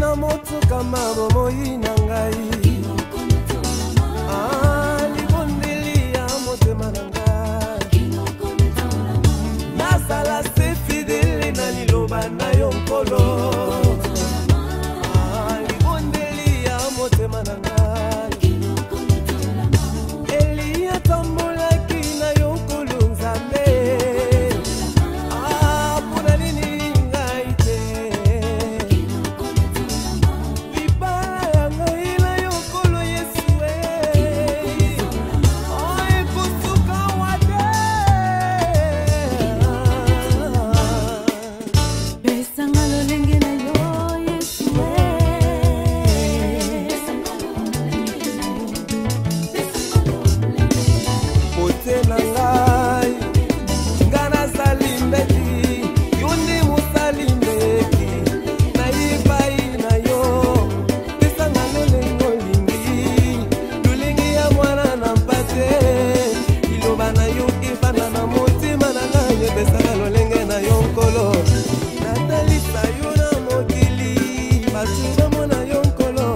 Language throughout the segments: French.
na moto kama bomoi na ngai. Libondeli ya motema na ngai. Nasala se fidele na liloba na yo nkolo. Libondeli ya motema na ngai. Elia tambolaki na yo nkolo nzambe. Puna nini ngai te. Libala ya ngai na yo nkolo Yesu ekosuka wate. Pesanga lolenge na yo Yesu pote na ngai ngana salimbeki yundi musalimbeki na ibai na yo. Pesanga lolengo lingi lulingi ya mwana na mpate iloba na yo ifana na motima na ngai. Pesanga lolenge na yo nkolo natalisa yo na mokili batu bamona yo nkolo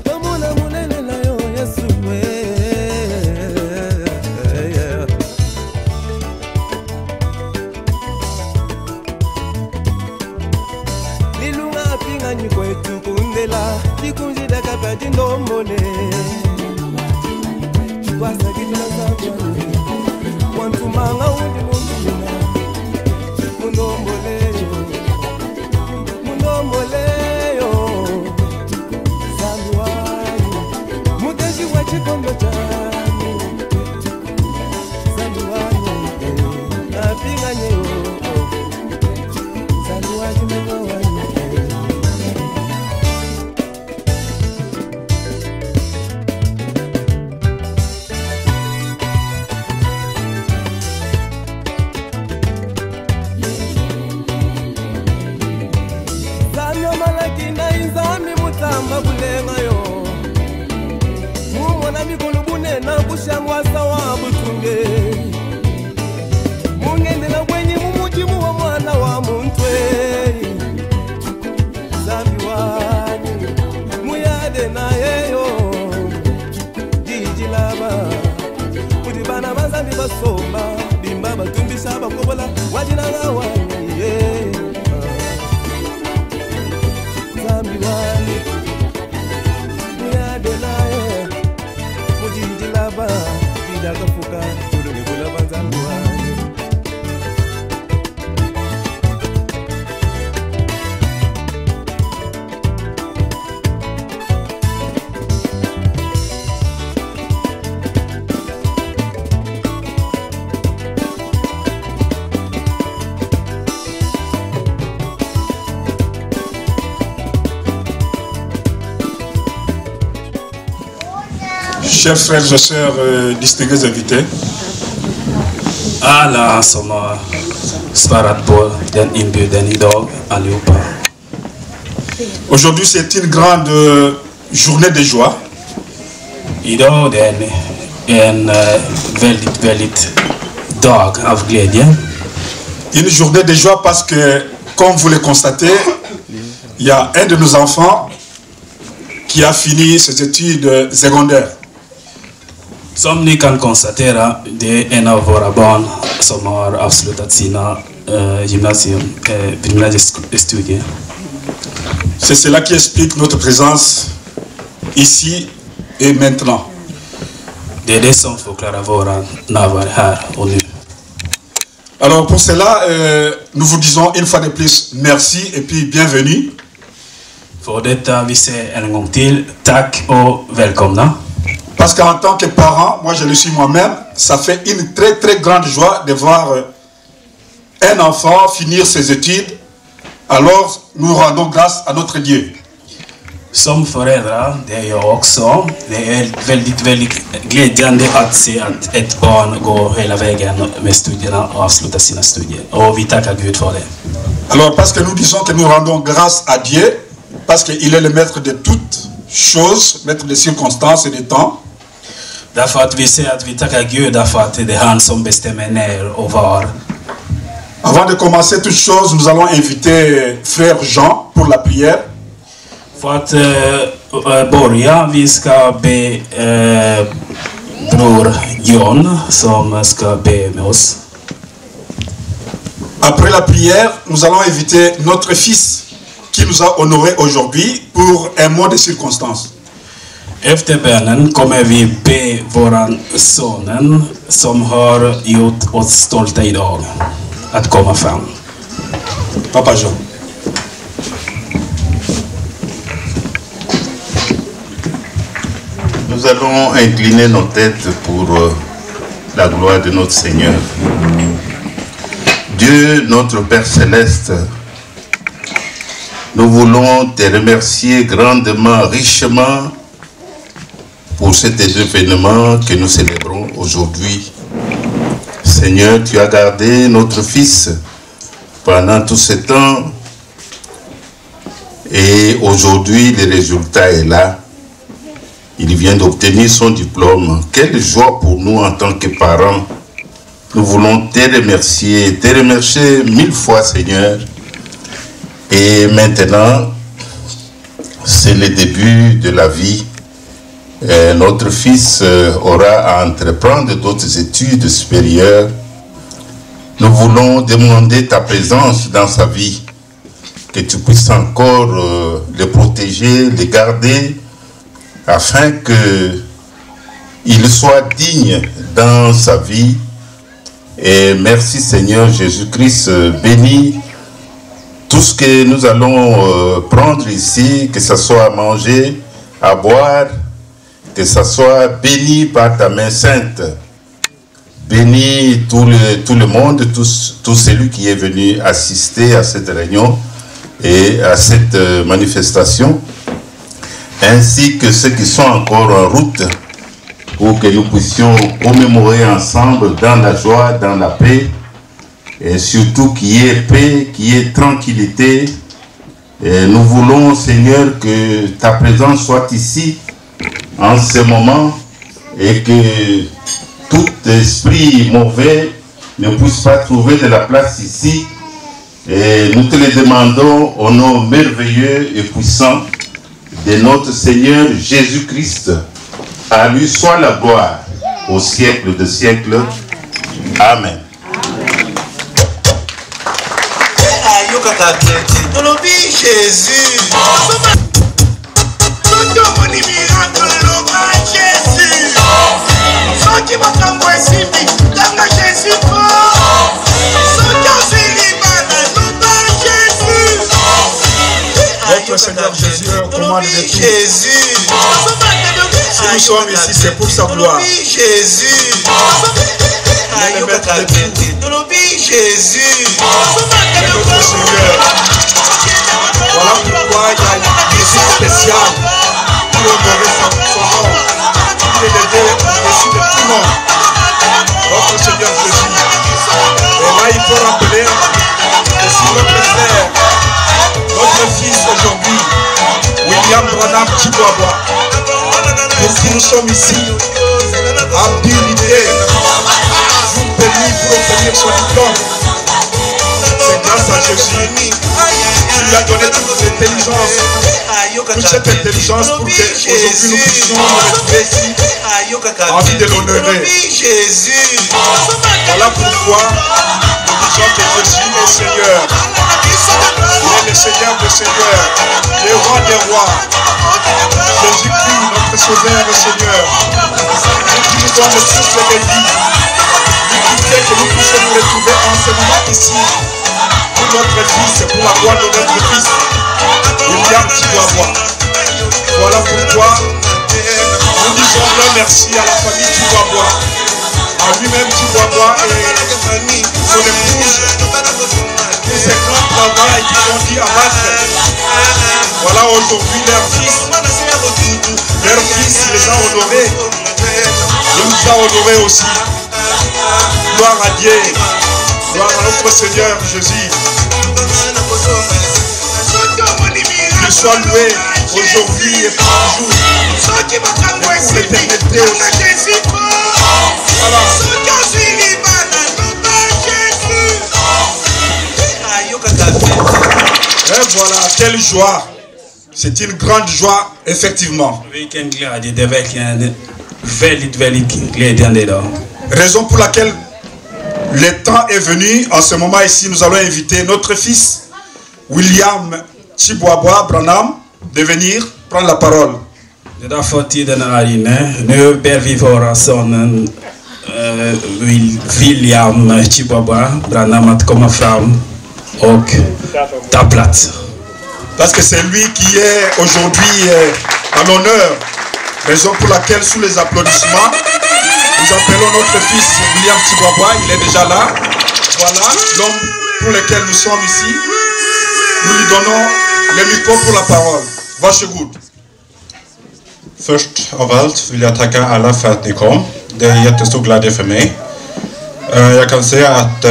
bamona monene na yo Yesu lilunga apingani kwetu kundela likunjidaka pati ndombole kwasakitila sabwani wantumanga undi mundina mundomboleyo mundomboleyo zaluwayo muteshi wa chikondo chani zaluwayo napinganyeyo zaluwayo mengawayo. Mutamba bulenga yo mumona mikolo bunena kushangwa sawa butunge mungendela kwenye mumujimu wa mwana wa muntwe zambi wani muyade na yeyo dijilaba kudibana mazambi basomba bimba batumbisha bakobola wajinanga wani zambi wani muyade naye mujiji laba bidagafuka tulungibula banzambi wani. Chers frères et sœurs, distingués invités. Alla som har svarat på den inbjudan idag, allihopa. Aujourd'hui, c'est une grande journée de joie. Idag är en väldigt dag av glädje. Une journée de joie parce que, comme vous le constatez, il y a un de nos enfants qui a fini ses études secondaires. Som ni kan konstatera, det är en av våra barn som har avslutat sina gymnasiestudier. C'est cela qui explique notre présence ici et maintenant. Det är det som förklarar våra närvaro här och nu. Alors pour cela, nous vous disons une fois de plus merci et puis bienvenue. För detta vi säger en gång till tack och välkomna. Parce qu'en tant que parent, moi je le suis moi-même, ça fait une très grande joie de voir un enfant finir ses études. Alors nous rendons grâce à notre Dieu. Som föräldrar, det är jag också. Det är väldigt glädjande att se att ett barn går hela vägen med studierna och avslutar sina studier. Och vi tackar Gud för det. Alors parce que nous disons que nous rendons grâce à Dieu, parce qu'il est le maître de toutes choses, maître des circonstances et des temps. Därför att vi säger att vi tackar Gud därför att det är han som bestämmer när och var. Avant de commencer toute chose, nous allons inviter frère Jean pour la prière. För att börja, vi ska be bror John som ska be med oss. Après la prière, nous allons inviter notre fils qui nous a honorés aujourd'hui pour un mot de circonstance. Efter bönen kommer vi be våran sonen som har gjort oss stolta idag att komma fram. Papa Jean. Nous allons incliner nos têtes pour la gloire de notre Seigneur. Dieu, notre Père Céleste, nous voulons te remercier grandement, richement pour cet événement que nous célébrons aujourd'hui. Seigneur, tu as gardé notre fils pendant tout ce temps et aujourd'hui le résultat est là. Il vient d'obtenir son diplôme. Quelle joie pour nous en tant que parents. Nous voulons te remercier 1000 fois, Seigneur. Et maintenant, c'est le début de la vie. Notre fils aura à entreprendre d'autres études supérieures. Nous voulons demander ta présence dans sa vie, que tu puisses encore le protéger, le garder, afin qu'il soit digne dans sa vie. Et merci Seigneur Jésus-Christ, bénis tout ce que nous allons prendre ici, que ce soit à manger, à boire, que ce soit béni par ta main sainte. Bénis tout le monde, tout celui qui est venu assister à cette réunion et à cette manifestation, ainsi que ceux qui sont encore en route, pour que nous puissions commémorer ensemble dans la joie, dans la paix, et surtout qu'il y ait paix, qu'il y ait tranquillité. Et nous voulons, Seigneur, que ta présence soit ici, en ce moment, et que tout esprit mauvais ne puisse pas trouver de la place ici. Et nous te le demandons au nom merveilleux et puissant de notre Seigneur Jésus-Christ. À lui soit la gloire au siècle de siècles. Amen. Jésus. Notre Seigneur Jésus commande de tout. Si nous sommes ici, c'est pour sa gloire. Jésus. Notre Seigneur. Voilà pourquoi il y a une mission spéciale pour honorer son nom. Il est le Dieu au-dessus de tout le monde. Notre Seigneur Jésus. Et là, il faut rappeler que si notre frère, notre fils aujourd'hui, William Branham Chiboaba, pour qui nous sommes ici, habilité, permis pour obtenir son diplôme, c'est grâce à Jésus. Tu lui as donné toute cette intelligence pour qu'aujourd'hui nous puissions nous retrouver ici, envie de l'honorer. Voilà pourquoi nous disons que Jésus est Seigneur. Il est le Seigneur des Seigneurs, le roi des rois. Jésus-Christ, notre Sauveur et Seigneur. Lui qui nous donne tous les vies. Lui qui fait que nous puissions nous retrouver en ce moment ici. Pour notre fils et pour la gloire de notre fils. William Chiboaba. Voilà pourquoi nous disons grand merci à la famille Chiboaba. À lui-même Chiboaba et son épouse. Pour ce grand travail qu'ils ont dit à battre. Voilà aujourd'hui leur fils les a honorés. Il nous a honorés aussi. Gloire à Dieu. Gloire à notre Seigneur Jésus. Qu'il soit loué aujourd'hui et pour toujours. Et pour l'éternité aussi. Voilà. Et voilà, quelle joie C'est une grande joie, effectivement. Raison pour laquelle le temps est venu. En ce moment ici, nous allons inviter notre fils, William Chiboaba Branham, de venir prendre la parole. William Chiboaba Branham att komma fram och ta plats. Parce que c'est lui qui est aujourd'hui à l'honneur. Raison pour laquelle, sous les applaudissements, nous appelons notre fils William Chiboaba. Il est déjà là. Voilà l'homme pour lequel nous sommes ici. Nous lui donnons le micro pour la parole. Varsågod. Först av allt vill jag tacka alla för att ni kom. Det är jättestor glädje för mig. Jag kan säga att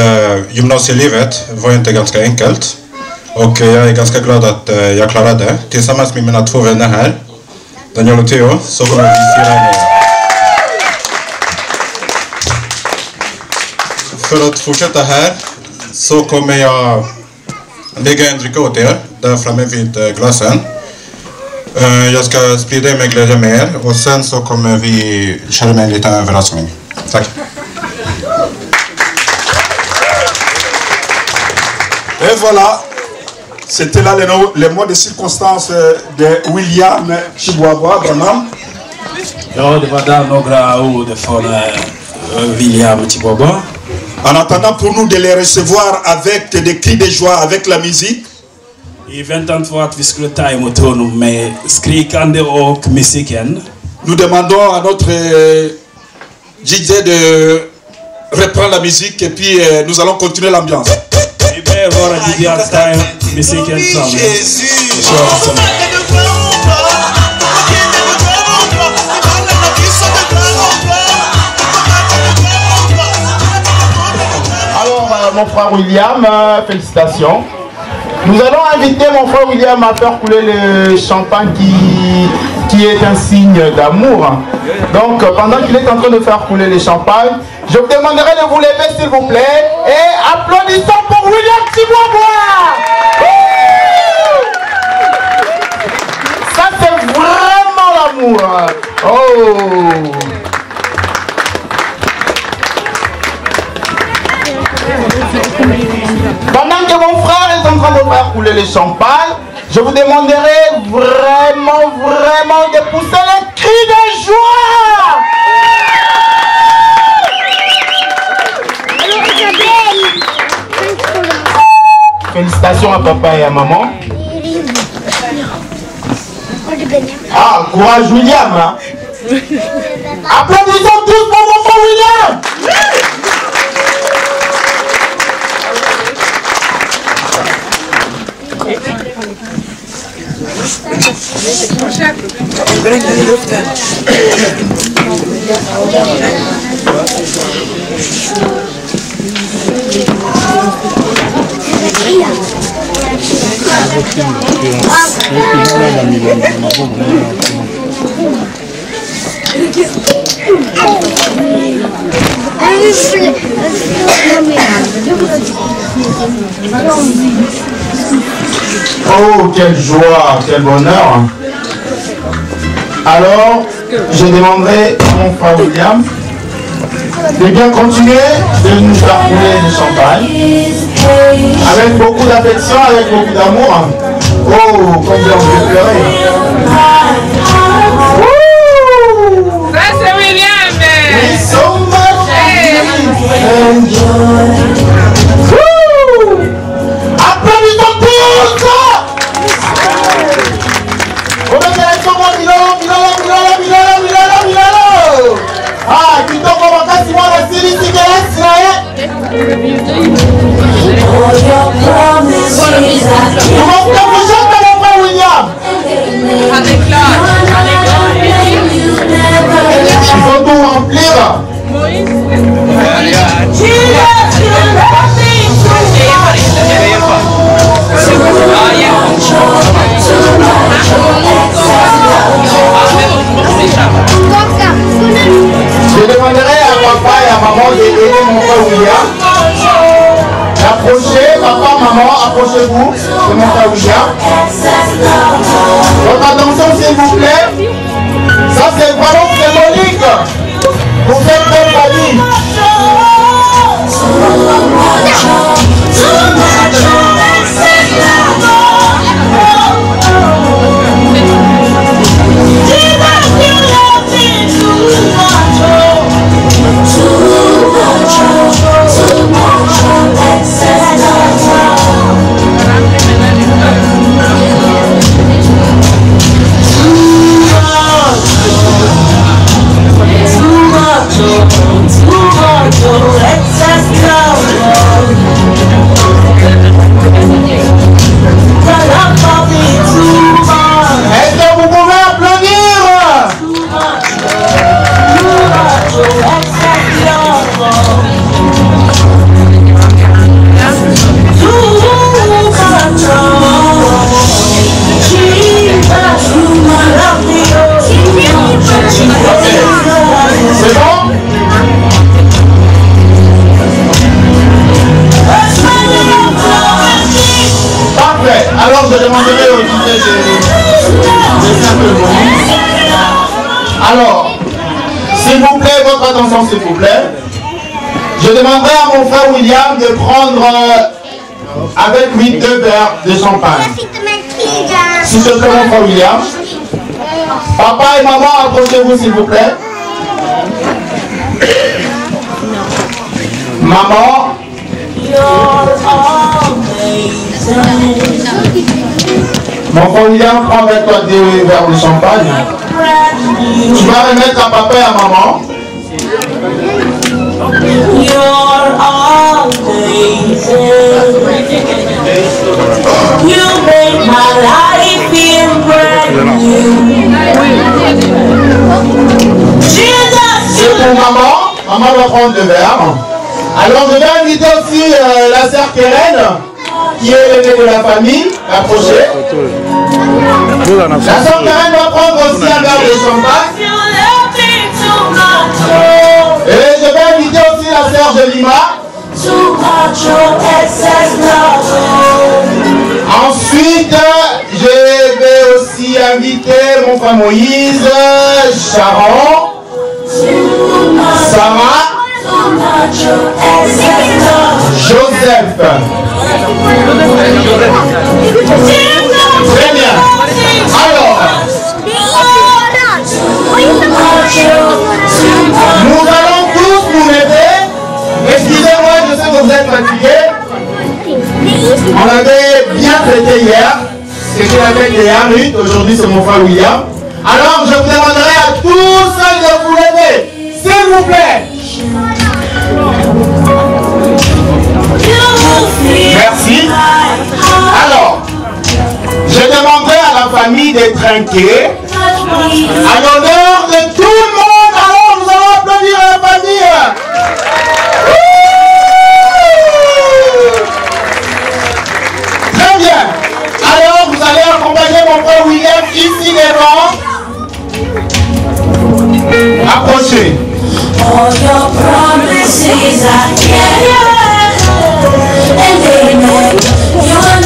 gymnasielivet var inte ganska enkelt. Och jag är ganska glad att jag klarade det. Tillsammans med mina två vänner här, Daniel och Theo, så kommer vi fira en. För att fortsätta här så kommer jag lägga en dricka åt er där framme vid glasen. Jag ska sprida mig glädje med er och sen så kommer vi köra med en liten överraskning. Tack. Et voilà, c'était là les mots de circonstance de William Chiboaba Branham. Ja, det var där några ord från William Chiboaba. En attendant pour nous de les recevoir avec des cris de joie, avec la musique. I väntan på att vi skulle ta emot honom med skrikande och musiken. Nous demandons à notre DJ de reprendre la musique et puis nous allons continuer l'ambiance. Vi ber våra DJ att ta musiken fram. Alors, mon frère William, félicitations. Nous allons inviter mon frère William à faire couler le champagne qui est un signe d'amour. Donc, pendant qu'il est en train de faire couler le champagne, je vous demanderai de vous lever s'il vous plaît et applaudissons pour William Chiboaba. Ça c'est vraiment l'amour. Oh. Pendant que mon frère est en train de faire couler le champagne, je vous demanderai vraiment de pousser les cris de joie. Félicitations à papa et à maman. Ah, courage William. Hein? Applaudissons tous pour mon frère William. Oh, quelle joie, quel bonheur. Alors, je demanderai à mon frère William de bien continuer de nous faire couler du champagne avec beaucoup d'affection, avec beaucoup d'amour. Oh, combien on peut pleurer. Ça c'est William. We so much enjoy. Applaudissons tous. Ah, kitoko makasi mwana siri sigelesi na ye. Tumekutambulisha kama kwa William. Il faut tout remplir. Je demanderai à papa et à maman d'aider mon frère William. Approchez, papa, maman, approchez-vous de mon frère William. Alors, s'il vous plaît, votre attention s'il vous plaît. Je demanderai à mon frère William de prendre avec lui 2 verres de champagne. S'il te plaît, mon frère William. Papa et maman, approchez-vous s'il vous plaît. Maman. Mon frère William, prends avec toi 2 verres de champagne. Tu vas remettre à papa et à maman. You're amazing. You make my life feel brand new. C'est pour maman. Maman va prendre 2 verres. Alors je vais inviter aussi la sœur Keren, qui est l'aînée de la famille, approchez. La sœur Keren va prendre aussi un verre de champagne. Et je vais inviter aussi la sœur Jelima. Ensuite, je vais aussi inviter mon frère Moïse, Sharon, Sarah, Joseph. Très bien. Alors, nous allons tous nous lever. Excusez-moi, je sais que vous êtes fatigués. On avait bien traité hier. C'était avec les Hamut. Aujourd'hui, c'est mon frère William. Alors, je vous demanderai à tous de vous lever. S'il vous plaît. Merci. Alors, je demanderai à la famille de trinquer. À l'honneur de tout le monde, alors nous allons applaudir la famille. Très bien. Alors, vous allez accompagner mon frère William ici devant. Approchez.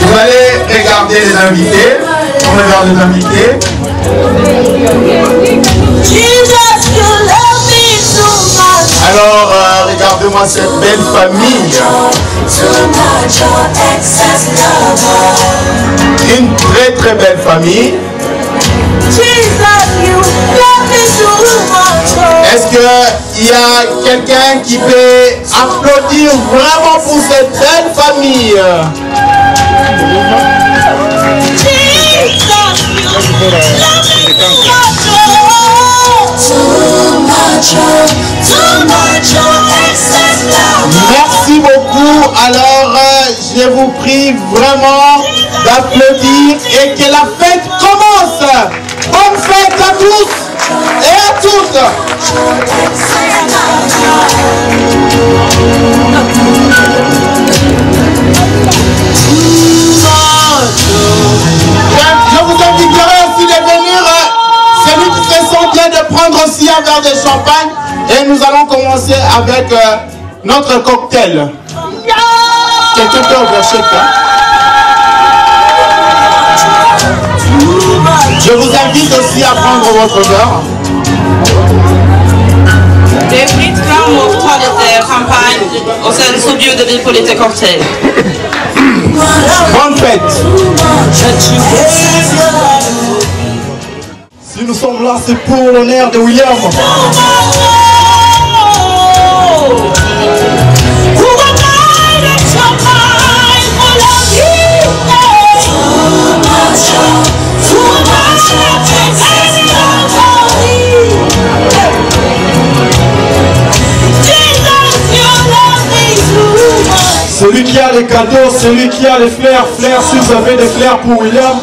Vous allez regarder les invités. On regarde les invités. Alors, regardez-moi cette belle famille. Une très très belle famille. Est-ce qu'il y a quelqu'un qui peut applaudir vraiment pour cette belle famille? Merci beaucoup. Alors, je vous prie vraiment d'applaudir et que la fête commence. Bonne fête à tous et à toutes. Je vous inviterai aussi de venir, celui qui se sent bien de prendre aussi un verre de champagne et nous allons commencer avec notre cocktail. Quelqu'un peut ouvrir chez toi? Je vous invite aussi à prendre votre verre. Det är fritt fram och ta lite champagne och sen så bjuder vi på lite cocktail. Bonne fête. Si nous sommes là, c'est pour l'honneur de William. Celui qui a les cadeaux, celui qui a les fleurs, si vous avez des fleurs pour William.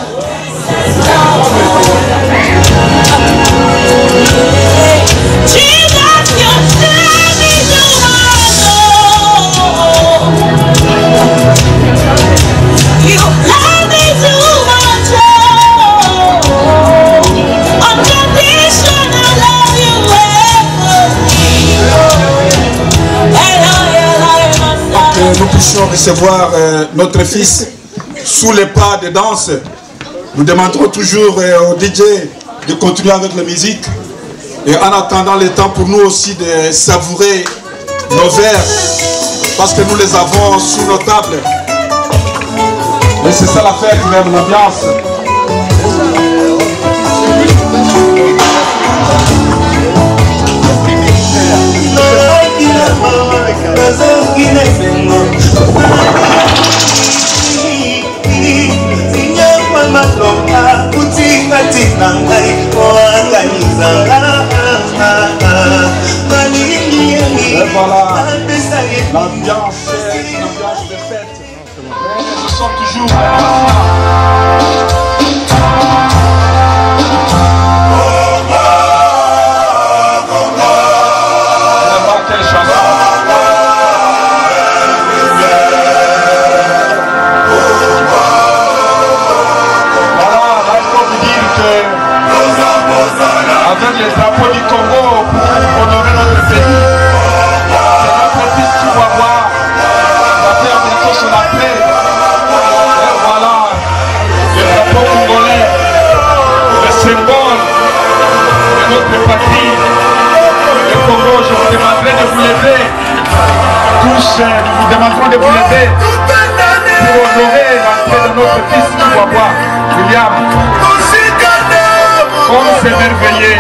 Nous puissions recevoir notre fils sous les pas de danse. Nous demanderons toujours au DJ de continuer avec la musique. Et en attendant le temps pour nous aussi de savourer nos verres, parce que nous les avons sous nos tables. Et c'est ça la fête, même l'ambiance. Et voilà, l'ambiance de fête. Nous sommes toujours avec les drapeaux du Congo pour honorer notre pays. C'est notre fils Chihuahua va faire bientôt son appel. Et voilà, le drapeau congolais, le symbole de notre patrie. Le Congo, je vous demanderai de vous lever. Tous, nous vous demanderons de vous lever pour honorer l'entrée de notre fils Chihuahua, William. Comme s'émerveiller,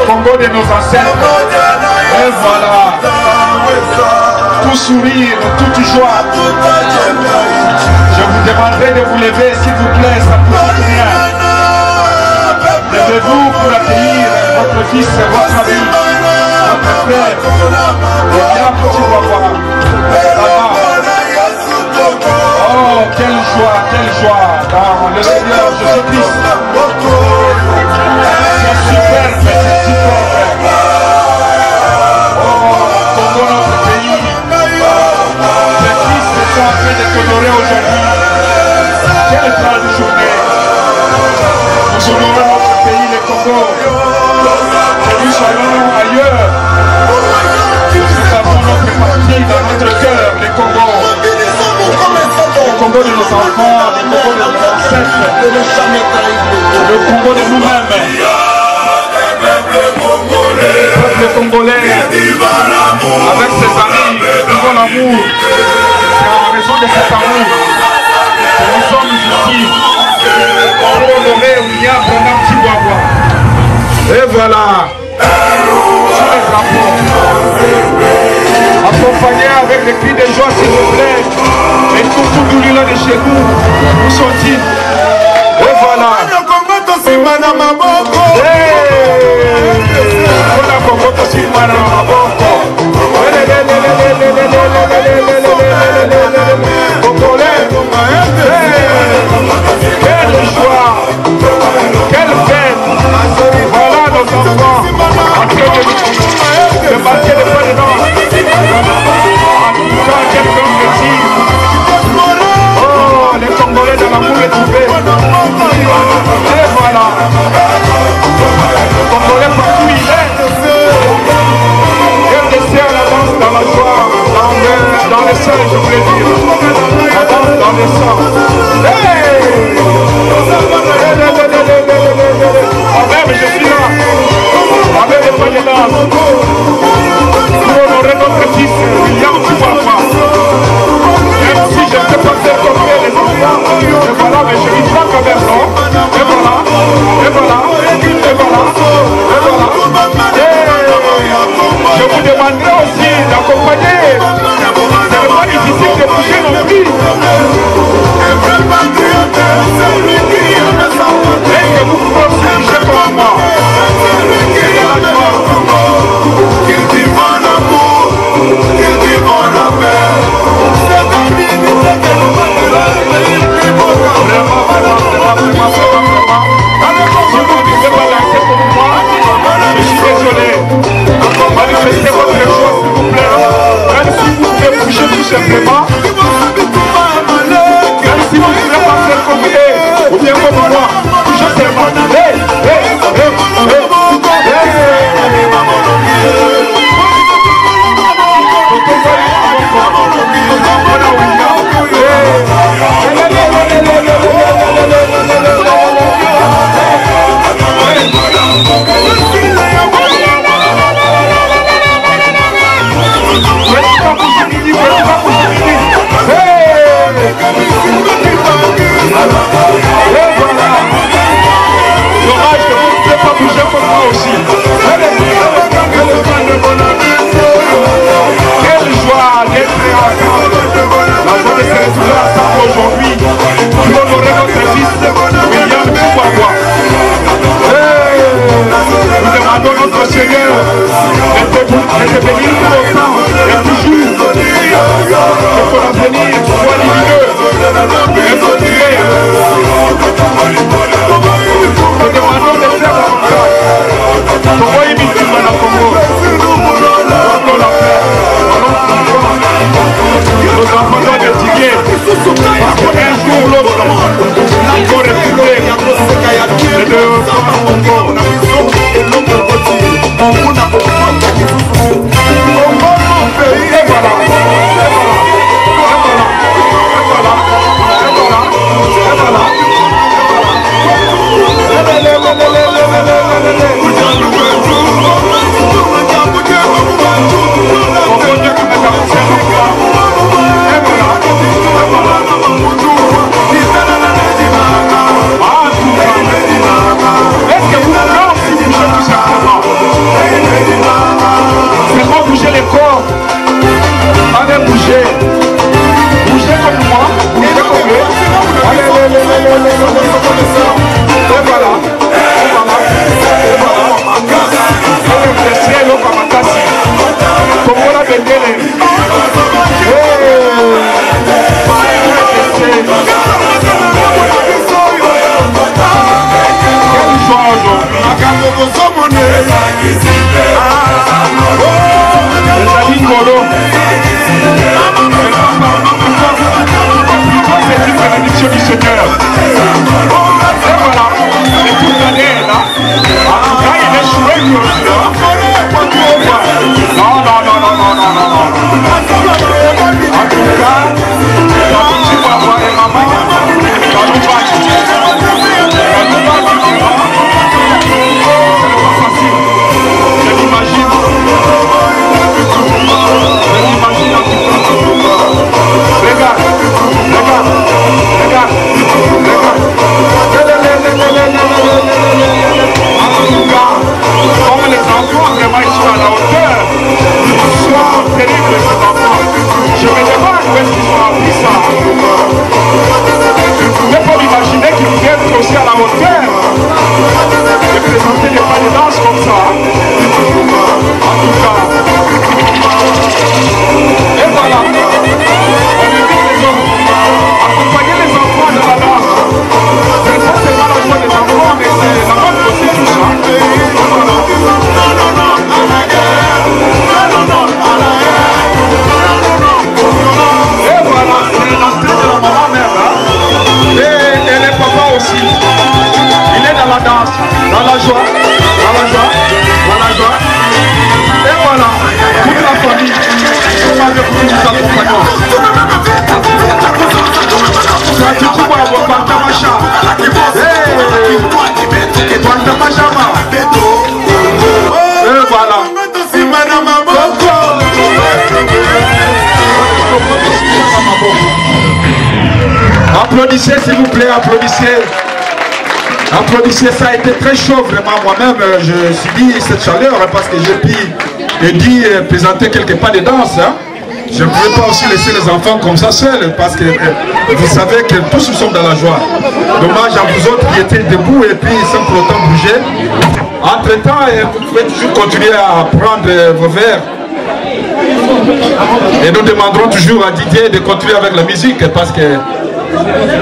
Congo de nos ancêtres. Et voilà, tout sourire, toute joie. Je vous demanderai de vous lever, s'il vous plaît, ça ne coûte rien. Levez-vous pour accueillir votre fils, votre ami, votre frère. Et bien, petit papa. Oh, quelle joie dans le Seigneur Jésus-Christ. C'est superbe, c'est superbe. Oh, Congo, notre pays. Les fils sont en train de t'honorer aujourd'hui. Quelle grande journée. Nous honorons notre pays, le Congo. Que nous soyons ailleurs. Nous avons notre patrie dans notre cœur, le Congo. Le Congo de nos enfants, le Congo de nos ancêtres, le Congo de nous-mêmes. Le peuple congolais, avec ses amis, vivons l'amour. C'est en raison de cet amour que nous sommes ici pour honorer William Branham Chihuahua. Et voilà, sur les drapeaux, accompagnés avec les cris de joie, s'il vous plaît. Et tout là de chez nous, où sont-ils? Et voilà. Quelle joie, quelle fête. Voilà nos enfants en train de marquer le pas dedans. En tout cas, quel grand plaisir. Oh, les Congolais de l'amour est trouvé. Et voilà. Le Congolais partout il est. Il dessert la danse dans la joie, dans les seins, je voulais dire. La danse dans les seins. Même je suis là. Avec les poignets d'âme. Pour honorer notre fils, William Chihuahua. Même si je ne peux pas faire comme les enfants. Et voilà, mais je vis pas comme un nom. Et voilà. Et voilà. Et voilà. Et voilà. Je vous demanderai aussi d'accompagner. C'est pas difficile de bouger non plus. Est-ce que vous pouvez bouger comme moi? Seigneur, restez bénis pour longtemps et toujours. Que ton avenir soit lumineux et continué. Nous demandons de faire davantage. Congo imite dans Congo. Encore la paix. Nous enfants doivent étudier. Parce qu'un jour ou l'autre, encore république. Et de Congo. Bouger les corps, allez bouger, bougez comme moi, bougez comme eux, allez, et voilà, cielo comme Makassi, comme on l'a bendele, quelle joie aujourd'hui. C'est une bénédiction du Seigneur. Et voilà, et toute l'année est là. En tout cas, il est joué lui aussi. Non. En tout cas, la petite papa et maman, ça nous va. Je l'imagine. Regarde. Comme les enfants vraiment ils sont à la hauteur, ils sont terribles ces enfants. Je me demande où est-ce qu'ils ont appris ça. Je ne pouvais pas m'imaginer qu'ils viennent aussi à la hauteur de présenter des pas de danse comme ça. En tout cas. Et voilà. On invite les hommes. Accompagner les enfants de la danse. Ce n'est pas seulement la joie des enfants, mais c'est la bonne aussi tout ça. Et voilà, c'est l'entrée de la maman mère. Et les papas aussi. Il est dans la danse, dans la joie. Et voilà, toute la famille. Nous accompagnons. Et voilà. Applaudissez s'il vous plaît, applaudissez, ça a été très chaud vraiment. Moi-même je subis cette chaleur parce que j'ai dit présenter quelques pas de danse. Je ne pouvais pas aussi laisser les enfants comme ça seuls parce que vous savez que tous nous sommes dans la joie. Dommage à vous autres qui étaient debout et puis sans pour autant bouger. Entre-temps, vous pouvez toujours continuer à prendre vos verres. Et nous demanderons toujours à Didier de continuer avec la musique parce que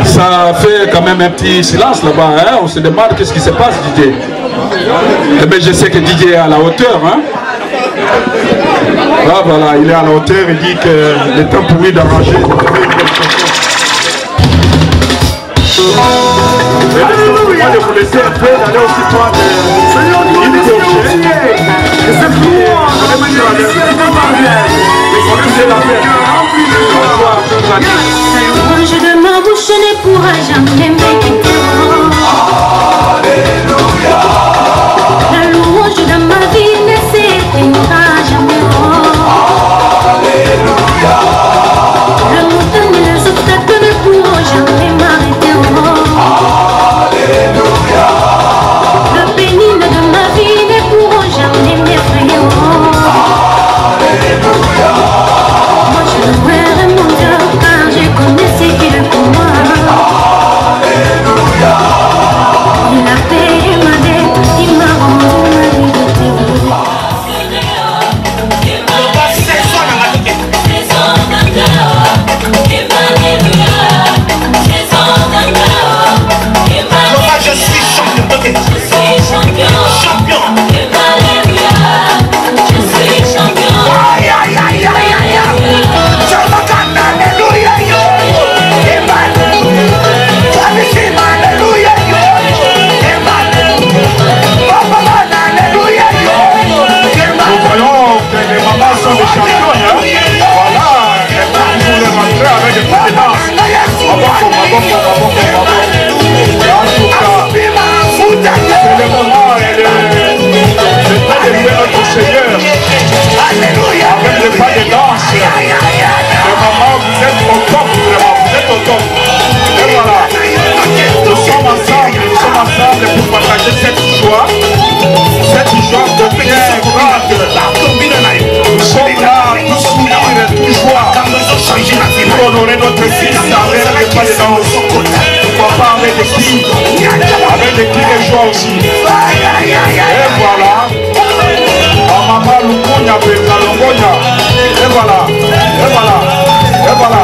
ça fait quand même un petit silence là-bas. Hein? On se demande qu'est-ce qui se passe, Didier. Eh bien, je sais que Didier est à la hauteur. Hein? Ah, voilà, il est à la hauteur, il dit que le temps pour lui d'arranger. Et laissez-moi de vous laisser un peu d'aller aussi prendre une gorgée. Et c'est pour le rouge de ma bouche ne pourra jamais m'interrompre. Alléluia. La louange de ma vie ne s'éteindra jamais. Alléluia. Le montagne et les obstacles ne pourront jamais m'arrêter. Alléluia. Le pénible de ma vie ne pourront jamais m'effrayer. Alléluia. Moi je louerai mon Dieu car je connais ce qu'il est pour moi. Alléluia. soif de bien grande. Nous sommes là, tout sourire et tout joie. Pour honorer notre fils avec les pas de danse. Pourquoi pas avec des cris de joie aussi. Et voilà. Maman Lukunya Beka Longonya. Et voilà. Et voilà. Et voilà.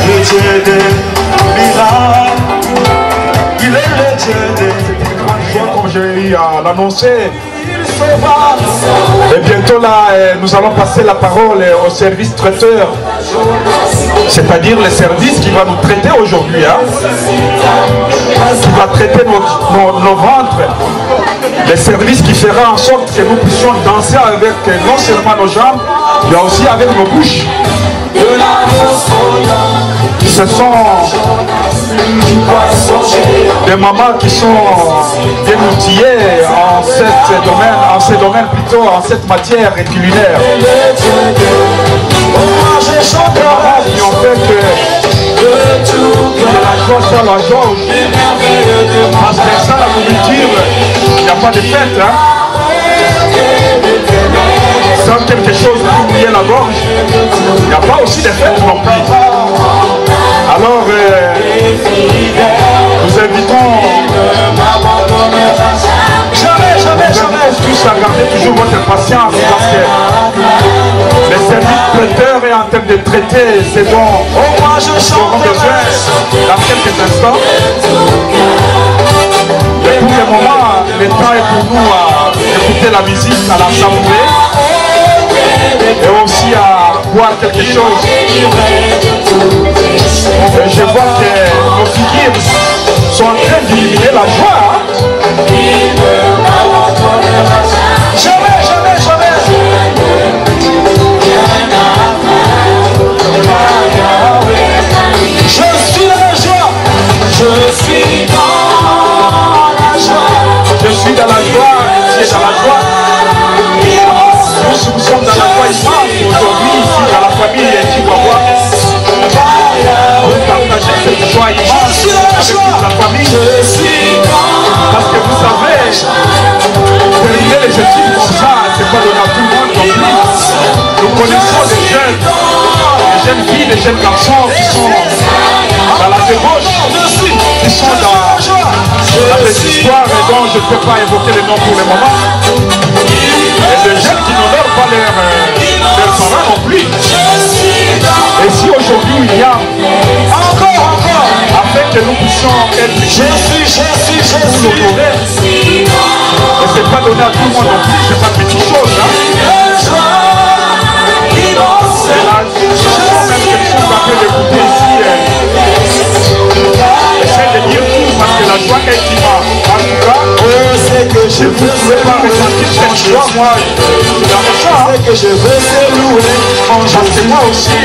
Le Dieu de Lila. Il est le Dieu de Lila. Comme je l'ai annoncé. Et bientôt là, nous allons passer la parole au service traiteur. C'est-à-dire le service qui va nous traiter aujourd'hui. Hein, qui va traiter nos ventres. Le service qui fera en sorte que nous puissions danser avec non seulement nos jambes, mais aussi avec nos bouches. Ce sont des mamans qui sont bien outillées en ces domaines plutôt, en cette matière culinaire. Des mamans qui ont fait que la joie soit la joie aujourd'hui. Parce que sans la nourriture, il n'y a pas de fête. Hein? Sans quelque chose pour mouiller la gorge, il n'y a pas aussi de fête non plus. Alors, nous invitons jamais tous à garder toujours votre patience parce que les services traiteurs est en train de traiter ce dont nous aurons besoin dans quelques instants. Et pour le moment, le temps est pour nous à écouter la musique, à la savourer et aussi à boire quelque chose. Et je vois que nos figures sont en train d'illuminer la joie. Hein? Jamais. Je suis dans la joie. Je suis dans la joie. Je suis dans la joie. Tu es dans la joie. Nous sommes dans la joie immense aujourd'hui ici dans la famille Chihuahua. Vous partagez cette joie immense avec toute la famille. Parce que vous savez, terminer les études comme ça, c'est pas donné à tout le monde non plus. Nous connaissons des jeunes filles, des jeunes garçons qui sont dans la débauche, qui sont dans des histoires dont je ne peux pas évoquer les noms pour le moment. Et des jeunes qui n'honorent pas leurs parents non plus. Et si aujourd'hui il y a encore, afin que nous puissions être pour l'honorer, et c'est pas donné à tout le monde non plus, c'est pas une petite chose. Hein? C'est la chanson même que nous sommes en train d'écouter ici. J'essaie de dire tout parce que la joie est immense. En tout cas, je ne pouvais pas ressentir cette joie, moi, dans mon cœur. Parce que moi aussi,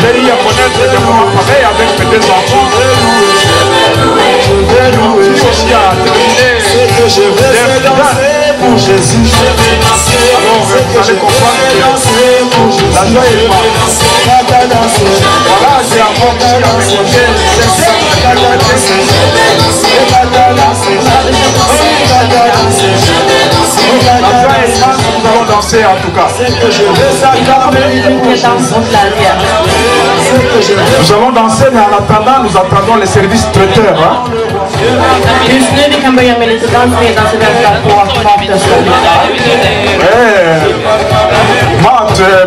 j'ai eu à connaître des moments pareils avec mes deux enfants. J'ai eu aussi à terminer pour Jésus. Alors, vous allez comprendre que la joie est immense. Voilà, j'ai encore ici à mes côtés. Nous allons danser en tout cas. Nous allons danser, mais en attendant, nous attendons les services traiteurs. Hein?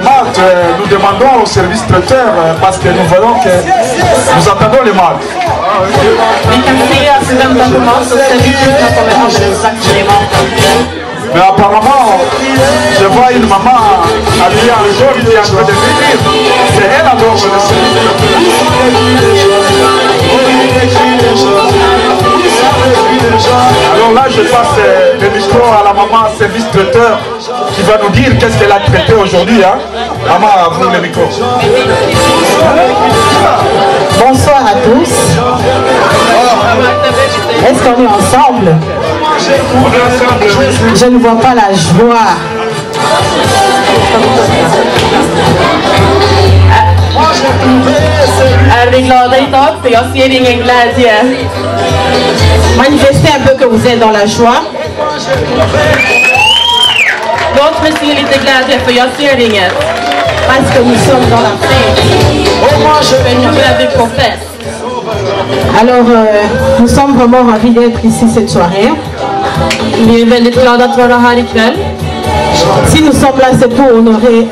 Matt, nous demandons au service traiteur parce que nous voyons que nous attendons les maths. Mais apparemment, je vois une maman habillée en jaune qui est en train de venir. C'est elle alors le Alors là, je passe le micro à la maman service traiteur qui va nous dire qu'est-ce qu'elle a traité aujourd'hui. Hein? Maman, à vous le micro. Bonsoir à tous. Est-ce qu'on est ensemble? Je ne vois pas la joie. Manifestez un peu que vous êtes dans la joie. Låt mig se lite glädje för jag ser inget. Parce que nous sommes dans la fête. Je vais pour fête. Alors, nous sommes vraiment ravis d'être ici cette soirée. Vi är väldigt glada att vara här ikväll. Si nous sommes là, c'est pour honorer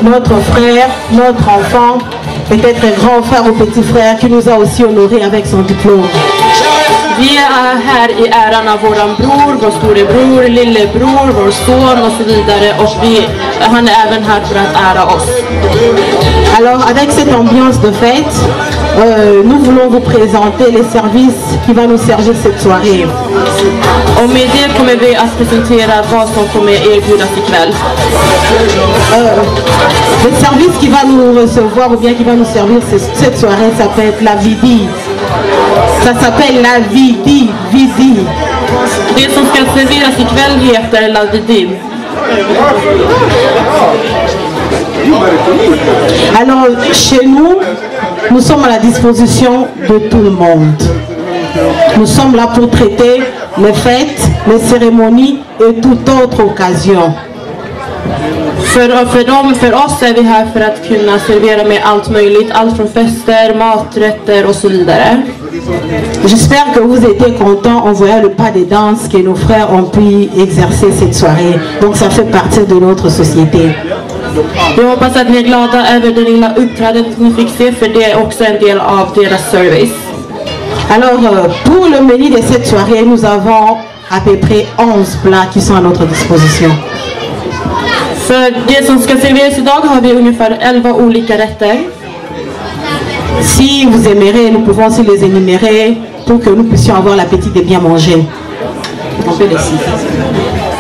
notre frère, notre enfant, peut-être un grand frère ou petit frère qui nous a aussi honorés avec son diplôme. Vi är här i äran av våran bror, vår storebror, lillebror, vår son och så vidare. Och han är även här för att ära oss. Alors, avec cette ambiance de fête, nous voulons vous présenter les services qui vont nous servir cette soirée. Och med det kommer vi att presentera vad som kommer erbjudas ikväll. Le service qui va nous recevoir ou bien qui va nous servir cette soirée s'appelle la Vidi. Ça s'appelle la Vidi. Det som ska serveras ikväll heter la Vidi. Alors, chez nous, nous sommes à la disposition de tout le monde. Nous sommes là pour traiter les fêtes, les cérémonies et toute autre occasion. För oss är vi här för att kunna servera med allt möjligt, allt från fester, maträtter och så vidare. J'espère que vous étiez contents en voyant le pas des danses que nos frères ont pu exercer cette soirée. Donc ça fait partie de notre société. Jag hoppas att ni är glada över det lilla uppträdet ni fick se, för det är också en del av deras service. Alors, pour le menu de cette soirée, nous avons à peu près 11 plats qui sont à notre disposition. För det som ska serveras idag har vi ungefär 11 olika rätter. Si vous aimerez, nous pouvons aussi les énumérer pour que nous puissions avoir l'appétit de bien manger. On peut les citer.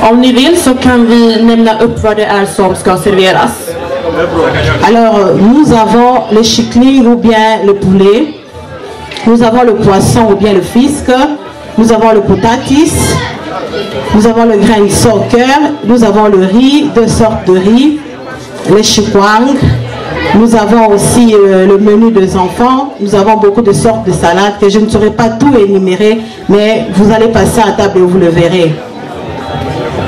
Om ni vill så kan vi nämna upp vad det är som ska serveras. Alors, nous avons le chickling ou bien le poulet. Nous avons le poisson ou bien le fisc. Nous avons le potatis. Nous avons le grain de soccer. Nous avons le riz, 2 sortes de riz. Le chikwang. Nous avons aussi le menu des enfants. Nous avons beaucoup de sortes de salades que je ne saurais pas tout énumérer, mais vous allez passer à table et vous le verrez.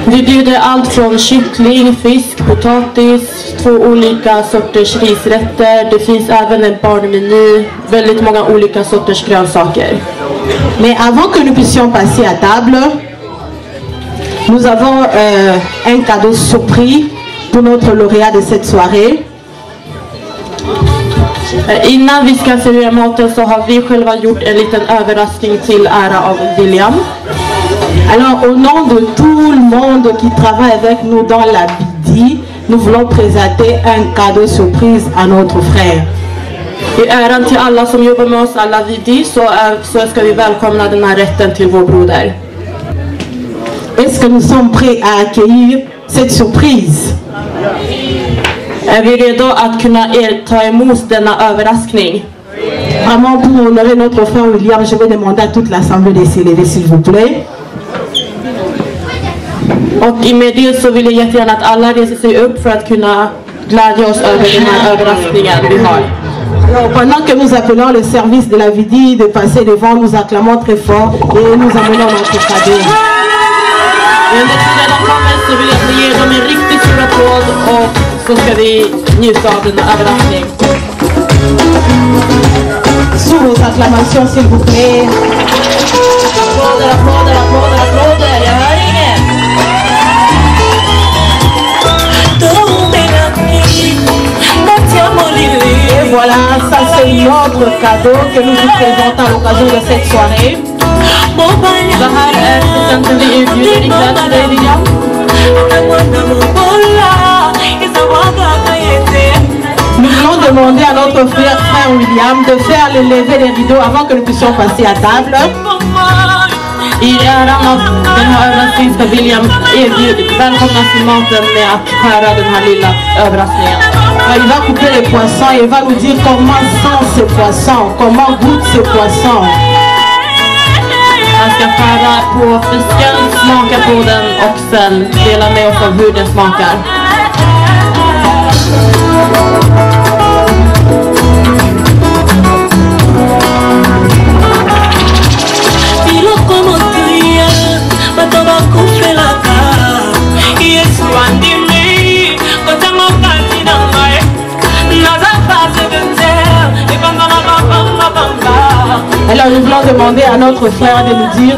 Vi bjuder allt från kyckling, fisk, potatis, 2 olika sorters risrätter. Det finns även en barnmeny, väldigt många olika sorters grönsaker. Mais avant que nous puissions passer à table, nous avons un cadeau surprise pour notre lauréat de cette soirée. Innan vi ska servera maten så har vi själva gjort en liten överraskning till ära av William. Alors, au nom de tout le monde qui travaille avec nous dans la Vidi, nous voulons présenter un cadeau surprise à notre frère. I äran till alla som jobbar med oss, alla Vidi, så ska vi välkomna den här rätten till vår broder. Est-ce que nous sommes prêts à accueillir cette surprise? Är vi redo att kunna ta emot denna överraskning? Vraiment, pour honorer notre frère William, je vais demander à toute l'assemblée de se lever, s'il vous plaît. Och med det så vill jag jättegärna att alla reser sig upp för att kunna glädja oss över den här överraskningen vi har. Alors, pendant que nous appelons le service de la Vidi de passer devant, nous acclamons très fort et nous amenons notre cadeau. Under tiden de kommer så vill jag ge dem en riktigt stor applåd och så ska vi njuta av denna överraskning. Sous vos acclamations, s'il vous plaît. Applåder, applåder, applåder, applåder. Jag hör ingen. Et voilà, ça c'est notre cadeau que nous vous présentons à l'occasion de cette soirée. Det här är presenten vi erbjuder ikväll till dig, William. Nous voulons demander à notre frère William de faire le lever des rideaux avant que nous puissions passer à table. I äran av den här överraskningen ska William välkomna till maten med att skära den här lilla överraskningen. Il va couper les poissons et il va nous dire comment sont ces poissons, comment goûtent ces poissons. Han ska skära på fisken, smaka på den och sen dela med oss av hur den smakar. Filo como cría, mataba con nous voulons demander à notre frère de nous dire,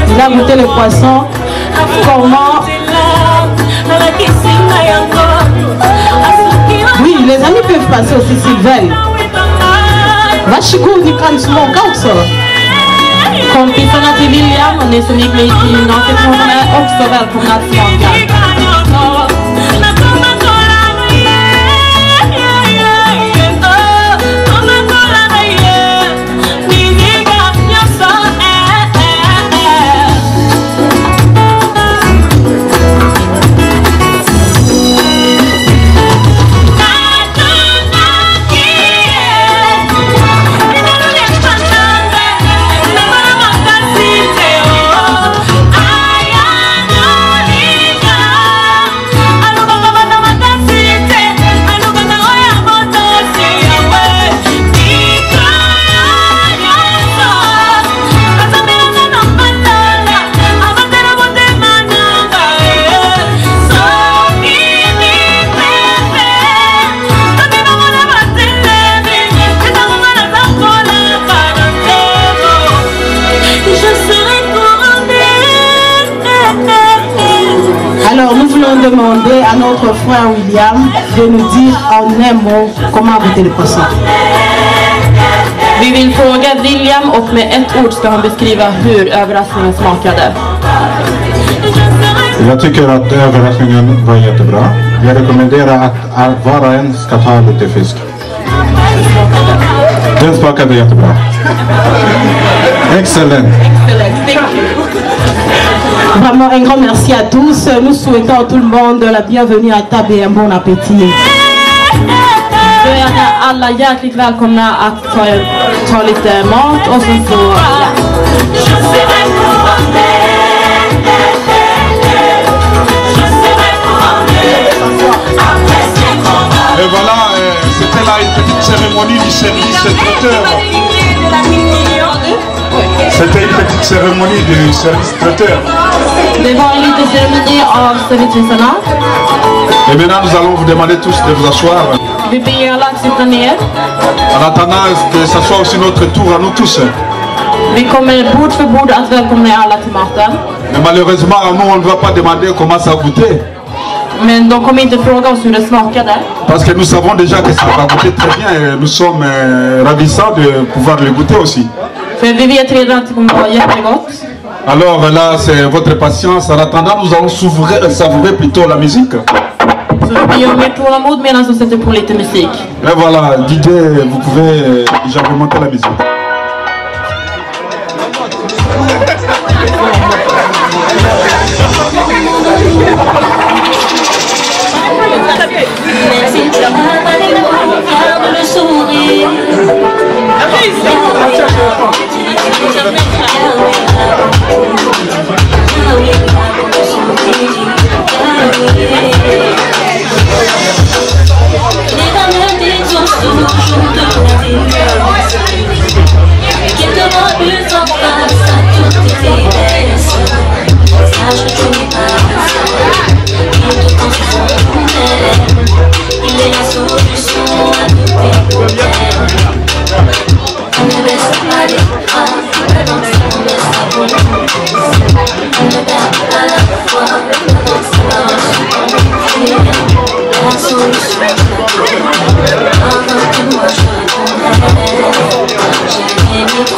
il a goûté le poisson, comment... Oui, les amis peuvent passer aussi s'ils veulent. Vashikuru ni kansmo kauso. Kompisarna till William och ni som gick med i gymnasiet är också välkomna att smaka. Alors nous voulons demander à notre frère William de nous dire en un mot comment goûter le poisson. Vi vill fråga William och med ett ord ska han beskriva hur överraskningen smakade. Jag tycker att överraskningen var jättebra. Jag rekommenderar att var och en ska ta lite fisk. Den smakade jättebra. Excellent. Vraiment un grand merci à tous. Nous souhaitons à tout le monde la bienvenue à table et un bon appétit. Då är alla hjärtligt välkomna att ta lite mat och sen så... Et voilà, c'était là une petite cérémonie du service traiteur. C'était une petite cérémonie du service traiteur. Det var en liten ceremoni av servitrisarna. Et maintenant nous allons vous demander tous de vous asseoir. Vi ber alla att sitta ner. En attendant que ça soit aussi notre tour à nous tous. Vi kommer bord för bord att välkomna alla till maten. Mais malheureusement, nous on ne va pas demander comment ça a goûté. Men de kommer inte fråga oss hur det smakade. Parce que nous savons déjà que ça va goûter très bien et nous sommes ravissants de pouvoir le goûter aussi. För vi vet redan att det kommer vara jättegott. Alors là, c'est votre patience. En attendant, nous allons savourer plutôt la musique. Så vi gör mer tålamod medan de sätter på lite musik. Et voilà, DJ, vous pouvez déjà remonter la musique. Merci de garde le sourire. Qui te rend plus en face à toutes tes baisses. Sache que tu n'es pas seul. Il te confond. Il est la solution à tous tes problèmes. On ne laisse pas les bras, on ne laisse pas on ne perd pas la foi, on ça marche. La solution, avant que moi je répondais, j'ai mis 33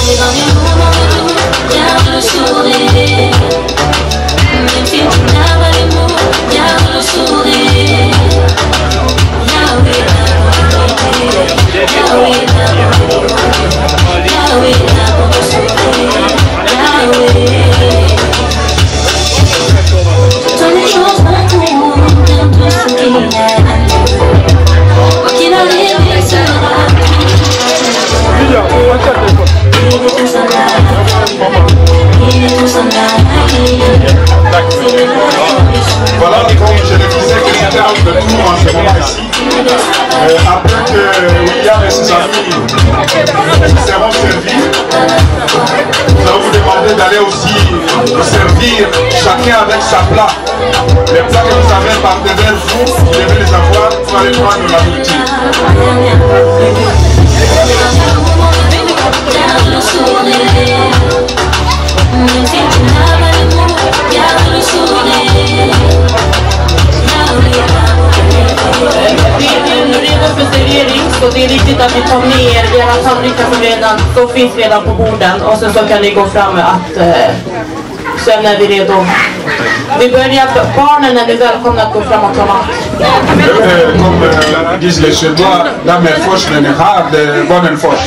et dans les moments de doute, garde le sourire. Même si tu n'as pas les mots, garde le sourire. Yahweh, Yahweh, Yahweh, tous les jours vont bien tout ce qu'il y a. Quoi qu'il arrive, il sera il est tous en il est tous en Voilà, comme je le disais, que c'était un peu tout en ce moment ici. Après que William et ses amis seront servis, nous allons vous demander d'aller aussi servir chacun avec sa plat. Les plats que vous avez par devers vous devez les avoir pour aller prendre la nourriture. Garde le sourire. Même si tu n'as pas d'amour, garde le sourire. N'oublie pas. Vi är nu redo för servering, så det är viktigt att ni tar med er era tallrikar som redan, de finns redan på borden, och sen så kan ni gå fram med att sen är vi redo. Vi börjar barnen när ni är välkomna att gå fram och ta mat. Comme disent les Suédois, dame foch de bonne foch.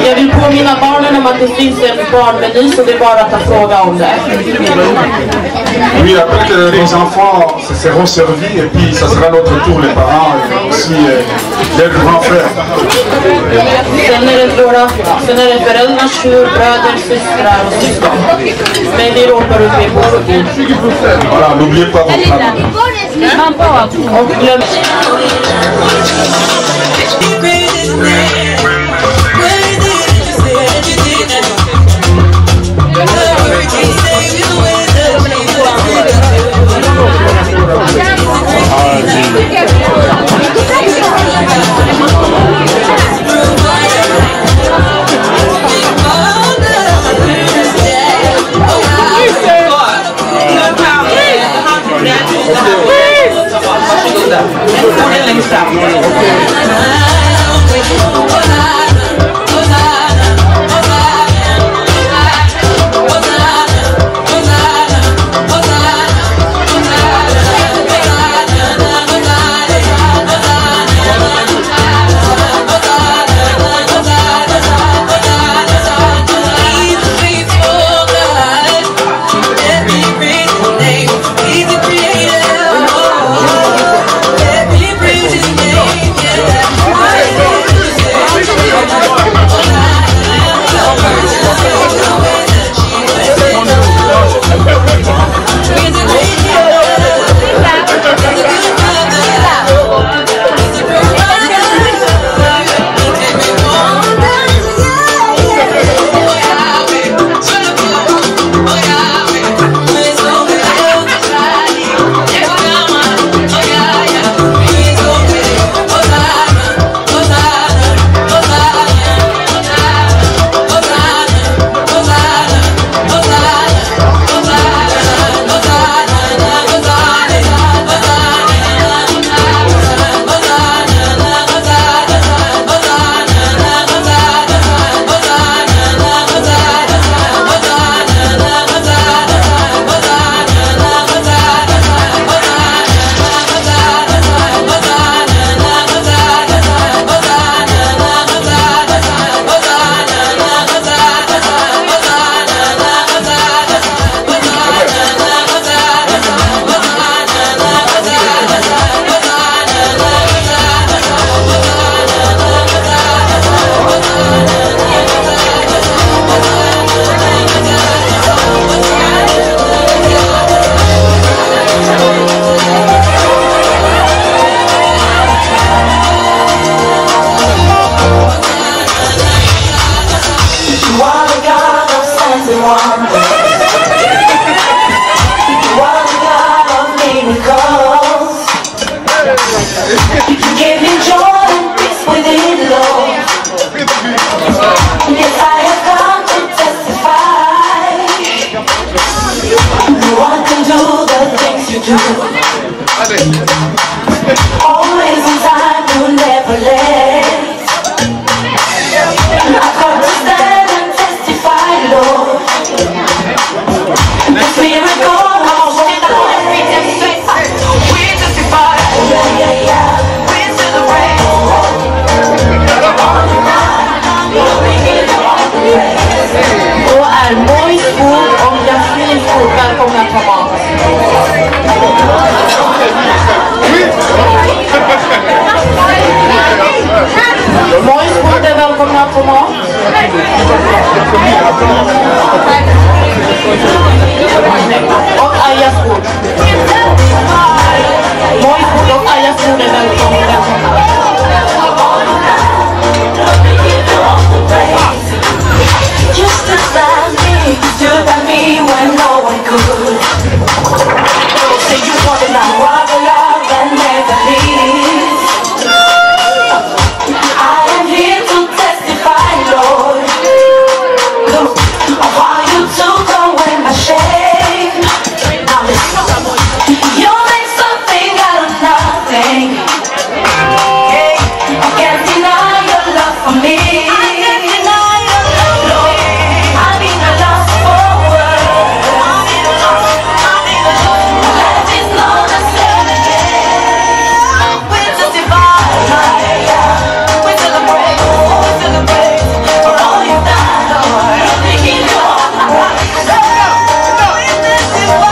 Jag vill påminna barnen om att det finns en barnmeny, så det är bara att ta fråga om det. Oui, après que les enfants seront servis et puis ça sera notre tour, les parents et aussi les grands frères. Sen är det föräldrars tur, bröder, systrar och syskon. Men vi råkar upp i bordet. Voilà, n'oubliez pas votre femme. Och glöm... Always on time, you never late. I come to stand and testify, Lord. This miracle, we testify. We celebrate. Då är Mojs Food och Jasmins Food välkomna att ta mat. Mojs Food är välkomna att ta mat. Och Ajas Food. Mojs Food och Ajas Food är välkomna. You stood by me when no one could. Say you wanted my love that never leaves. I am I want you to come with my shade. Now listen, you make something out of nothing. Hey, I can't deny your love for me. I can't deny your love. No, I mean a lost for words. Life is not the same again. We just divide. We celebrate. We celebrate for all you've done, Lord. Making you all. Let's go.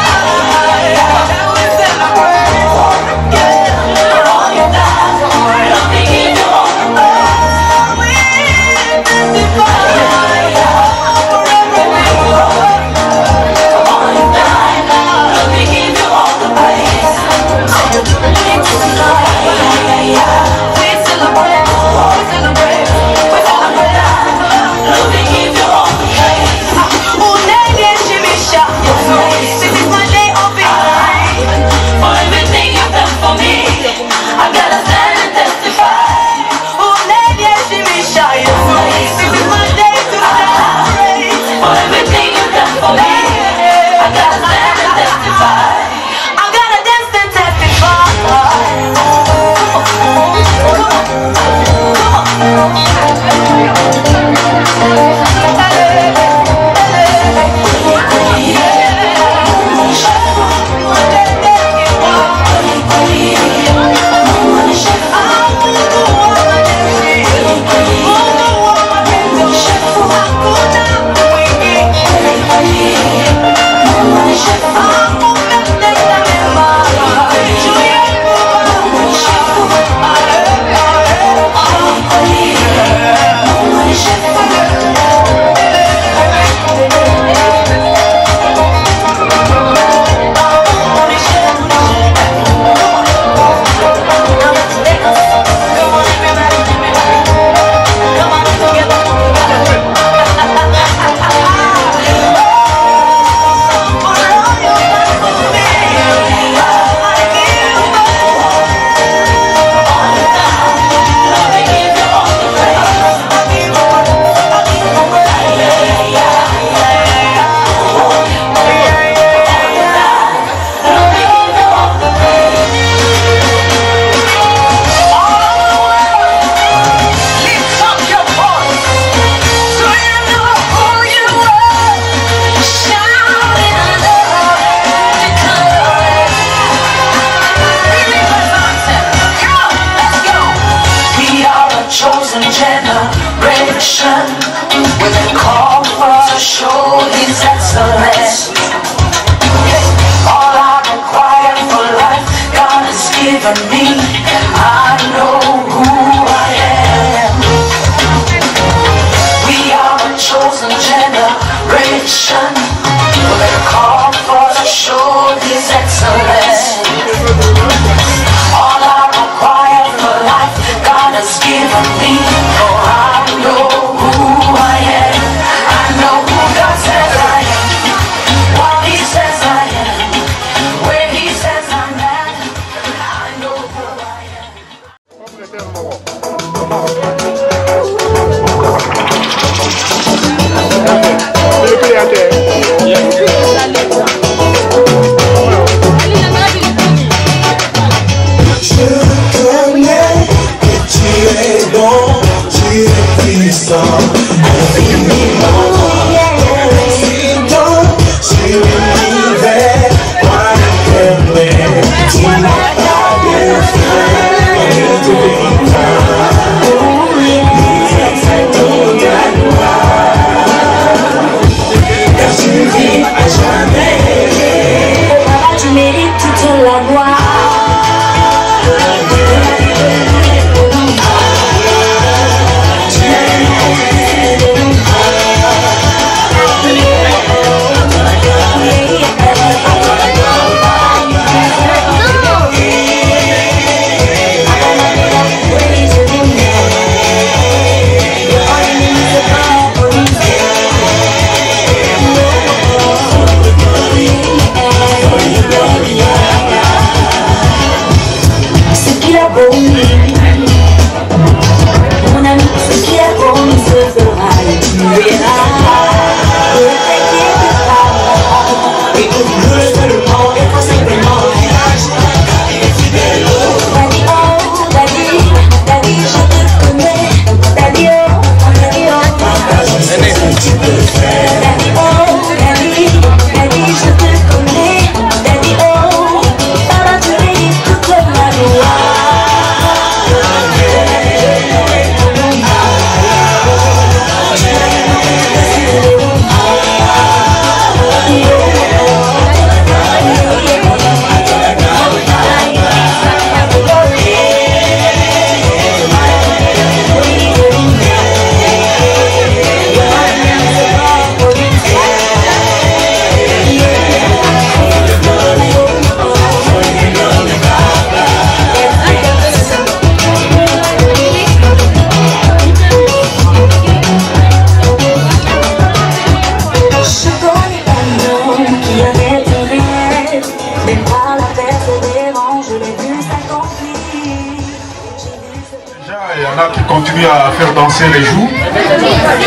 y en a qui continuent à faire danser les joues.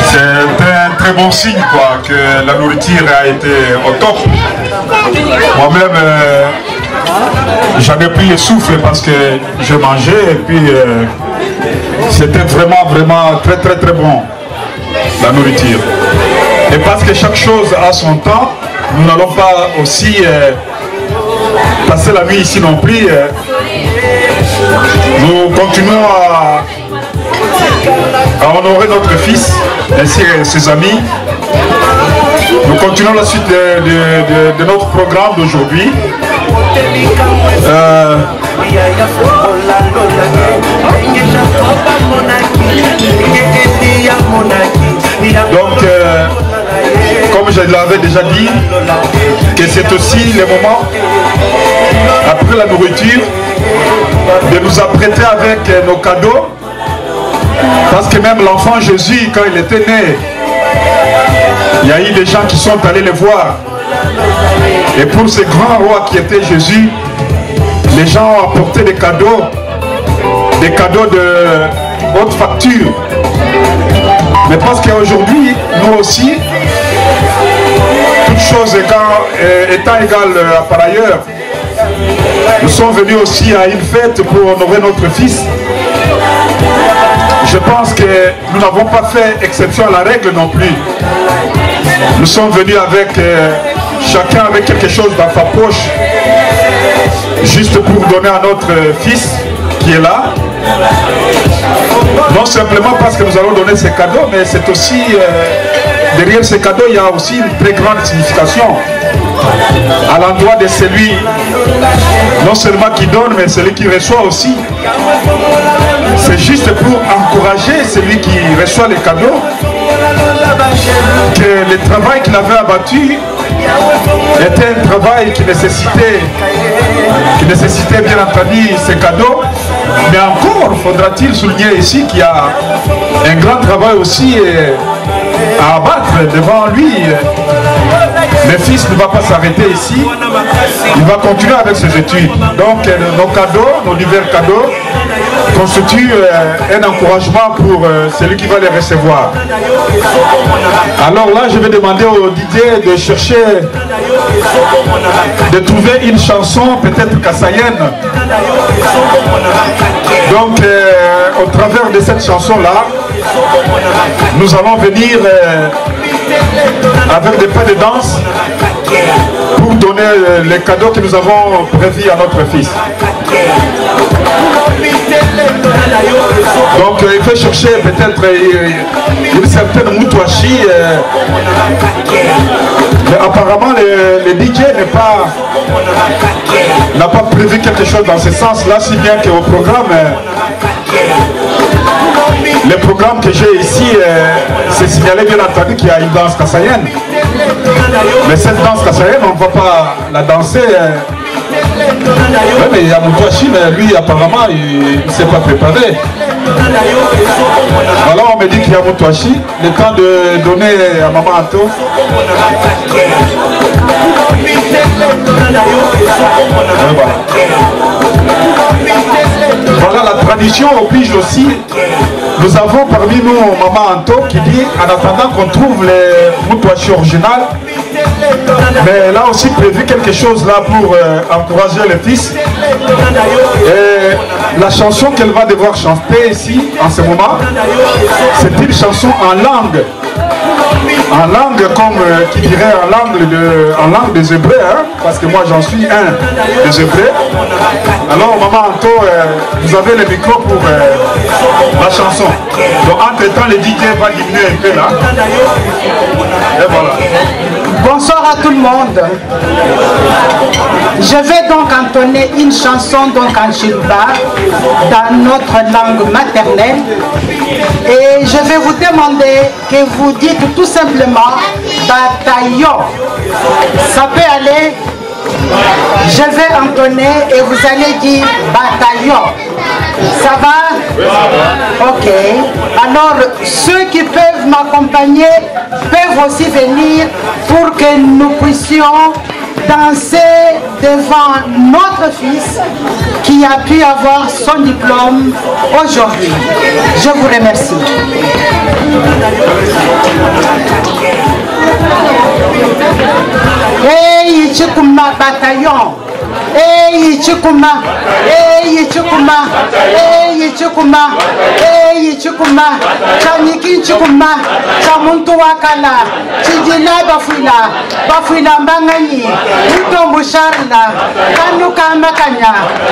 C'est un très bon signe quoi, que la nourriture a été au top. Moi-même, j'en ai pris le souffle parce que je mangeais et puis c'était vraiment très bon, la nourriture. Et parce que chaque chose a son temps, nous n'allons pas aussi passer la nuit ici non plus. Nous continuons à honorer notre fils ainsi que ses amis. Nous continuons la suite de notre programme d'aujourd'hui. Donc, comme je l'avais déjà dit, que c'est aussi le moment, après la nourriture, de nous apprêter avec nos cadeaux. Parce que même l'enfant Jésus, quand il était né, il y a eu des gens qui sont allés le voir. Et pour ce grand roi qui était Jésus, les gens ont apporté des cadeaux de haute facture. Mais parce qu'aujourd'hui, nous aussi, toutes choses étant égales par ailleurs, nous sommes venus aussi à une fête pour honorer notre fils. Je pense que nous n'avons pas fait exception à la règle non plus. Nous sommes venus avec chacun avec quelque chose dans sa poche, juste pour donner à notre fils qui est là. Non simplement parce que nous allons donner ces cadeaux, mais c'est aussi, derrière ces cadeaux, il y a aussi une très grande signification à l'endroit de celui, non seulement qui donne, mais celui qui reçoit aussi. C'est juste pour encourager celui qui reçoit les cadeaux, que le travail qu'il avait abattu était un travail qui nécessitait bien entendu ces cadeaux. Mais encore faudra-t-il souligner ici qu'il y a un grand travail aussi à abattre devant lui. Le fils ne va pas s'arrêter ici, il va continuer avec ses études. Donc nos cadeaux, nos divers cadeaux constituent un encouragement pour celui qui va les recevoir. Alors là, je vais demander au DJ de chercher, de trouver une chanson peut-être kassaïenne. Donc au travers de cette chanson-là, nous allons venir avec des pas de danse pour donner les cadeaux que nous avons prévus à notre fils. Donc il faut chercher peut-être une certaine Moutouachi. Mais apparemment le DJ n'a pas prévu quelque chose dans ce sens-là, si bien qu'au programme, le programme que j'ai ici, c'est signalé bien entendu qu'il y a une danse kassaïenne. Mais cette danse kassaïenne, on ne va pas la danser. Oui, mais il y a Moutouachi, mais lui apparemment il ne s'est pas préparé. Voilà, on me dit qu'il y a Moutouachi. Le temps de donner à Maman Anto. Voilà la tradition oblige aussi. Nous avons parmi nous Maman Anto qui dit en attendant qu'on trouve les Moutouachi originales. Mais elle a aussi prévu quelque chose là pour encourager le fils. Et la chanson qu'elle va devoir chanter ici en ce moment, c'est une chanson en langue. En langue comme qui dirait en langue des Hébreux, hein, parce que moi j'en suis un des Hébreux. Alors Maman Anto, vous avez le micro pour la chanson. Donc entre temps le DJ va diminuer un peu là. Et voilà. Bonsoir à tout le monde. Je vais donc entonner une chanson donc en Chilba dans notre langue maternelle et je vais vous demander que vous dites tout simplement bataillon. Ça peut aller. Je vais entonner et vous allez dire bataillon. Ça va? Ok. Alors, ceux qui peuvent m'accompagner peuvent aussi venir pour que nous puissions danser devant notre fils qui a pu avoir son diplôme aujourd'hui. Je vous remercie. Hey, Chikuma Bataillon. Hey, Chikuma. Hey, Chikuma. Hey, Chikuma. Hey, Chikuma. Chaniki Chikuma. Chamuntu Wakala. Chijila Bafuila. Bafuila Mbangani. Mutombo Sharla. Kanuka Makanya.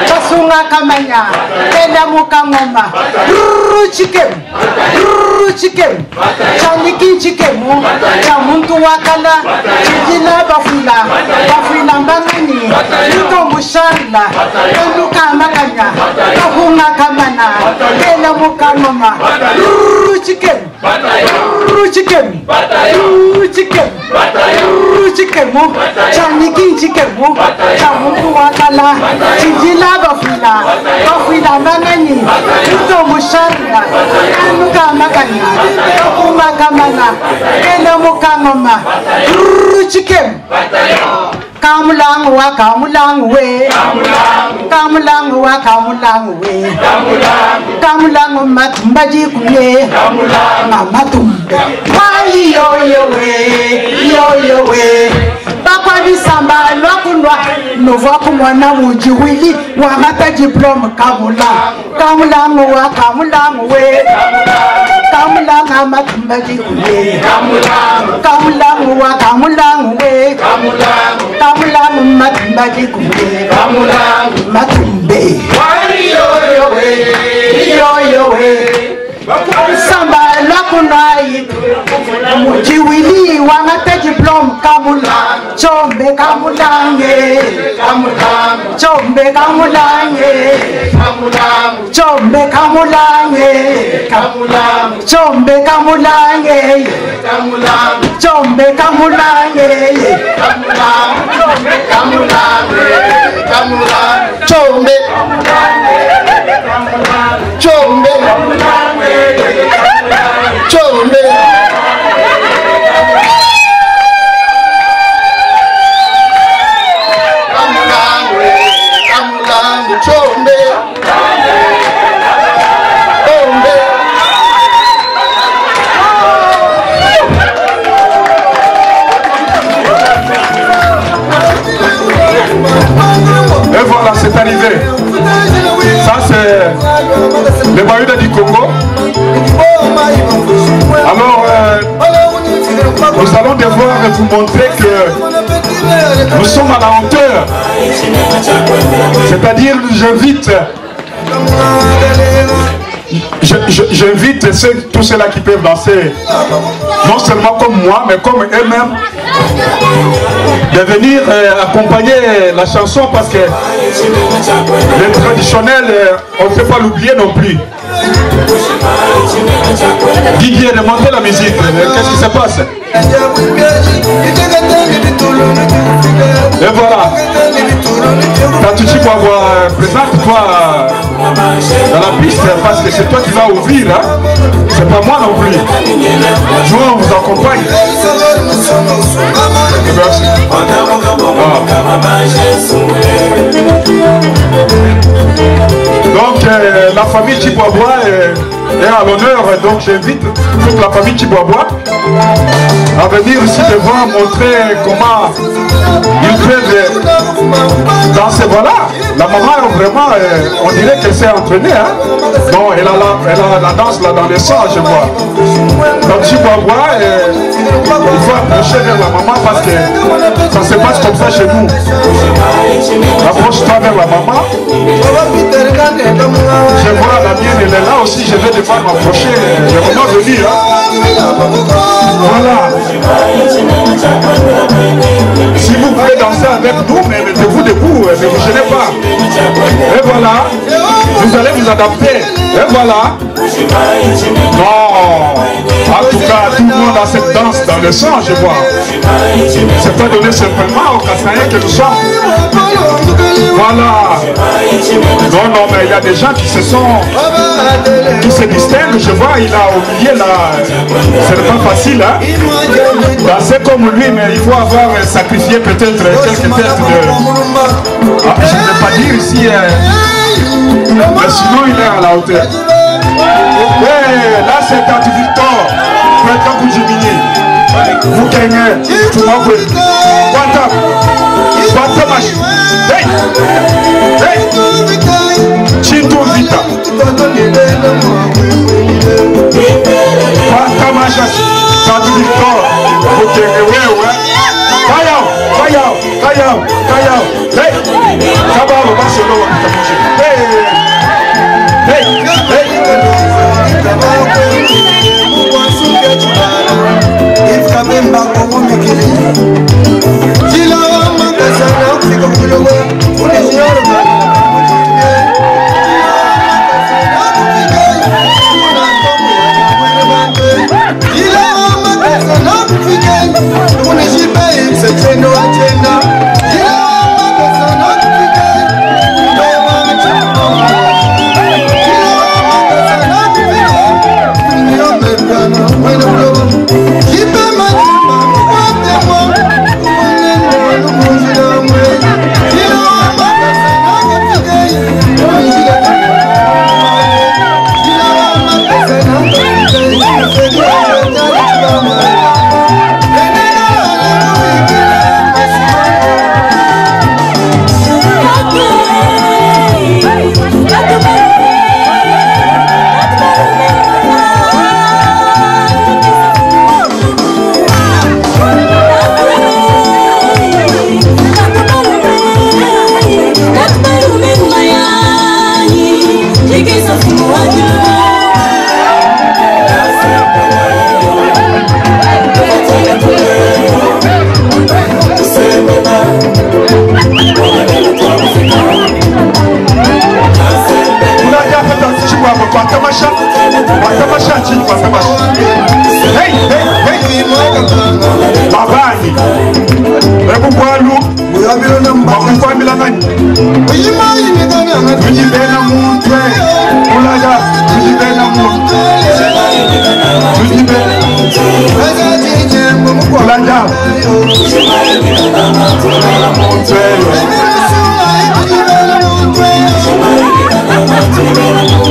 Basunga Kamanya. Kela Mukangoma. Chicken. Chicken. Chaniki Chicken. Chamuntu Wakala. Chijila Bafuila. Bafuila Mbangani. Mutombo Sharla. Kanuka Makanya. Kahunga Kamana. Kela Mukangoma. Chicken. Chicken. Chicken. Chicken. Chaniki Chicken. Chamuntu Wakala. Chijila Bafuila. Bafuila Mbangani. Mutombo Sharla. Kanuka Makanya. Kahunga Kamana. Kela Mukangoma. Chicken. Kamulang wa kamulang we. Kamulang wa kamulang we. Kamulang matumbaji kuye. Matumbe. Wai yo we. Papa bisamba lwakunwa. Nova kumwana mujiwili. Wamata diplome kamulang wa kamulang we. Kamulang matumbaji kuye. Kamulang wa kamulang we. Kamulang matumbaji kuye. Matumbe. Yo we. Samba lwakunwa yitu. Mujiwili wangata diplome kamulang. Chombe kamulange. Chombe kamulange. Chombe kamulange. Chombe kamulange. Chombe kamulange. Chombe. Chombe. Chombe. Et voilà, c'est arrivé. Ça, c'est le Bahuda du Congo. Alors, nous allons devoir vous montrer que nous sommes à la hauteur. C'est-à-dire, j'invite tous ceux-là qui peuvent danser, non seulement comme moi, mais comme eux-mêmes, de venir accompagner la chanson parce que le traditionnel, on ne peut pas l'oublier non plus. Didier, montez la musique, qu'est-ce qui se passe? Et voilà. Tatuchi Bois, présente-toi dans la piste parce que c'est toi qui vas ouvrir, hein? C'est pas moi non plus. Nous on vous accompagne. Merci. Donc la famille Chibois est à l'honneur, donc j'invite toute la famille Chibois à venir ici devant montrer comment ils peuvent danser. Voilà, la maman vraiment, on dirait qu'elle s'est entraînée. Hein? Bon, elle a la danse là dans le sang, je vois. Donc Chibois, il faut approcher vers la maman parce que ça se passe comme ça chez nous. Approche-toi vers la maman. Je vois la mienne, elle est là aussi, je vais devoir m'approcher. Le moment venu. Hein? Voilà. Si vous pouvez danser avec nous, mais mettez-vous debout, ne vous gênez pas. Et voilà. Vous allez vous adapter. Et voilà. Non, en tout cas, tout le monde a cette danse dans le sang, je vois. C'est pas donné simplement aux Kassaïens que nous sommes. Voilà. Non, non, mais il y a des gens qui se distinguent. Je vois, il a au milieu là. C'est pas facile, hein. Danser comme lui, mais il faut avoir sacrifié peut-être quelques têtes de. Ah, je ne vais pas dire ici, mais sinon il est à la hauteur. Hey, là c'est Tati Victor, Président Koujimini. Vous gagnez, tu m'as vu. Quanta mach. Hey, hey, Chinto Vita. Quanta mach, Tati Victor. Vous gagnez, ouais. Kayao. Hey, Kabalo, Barcelona.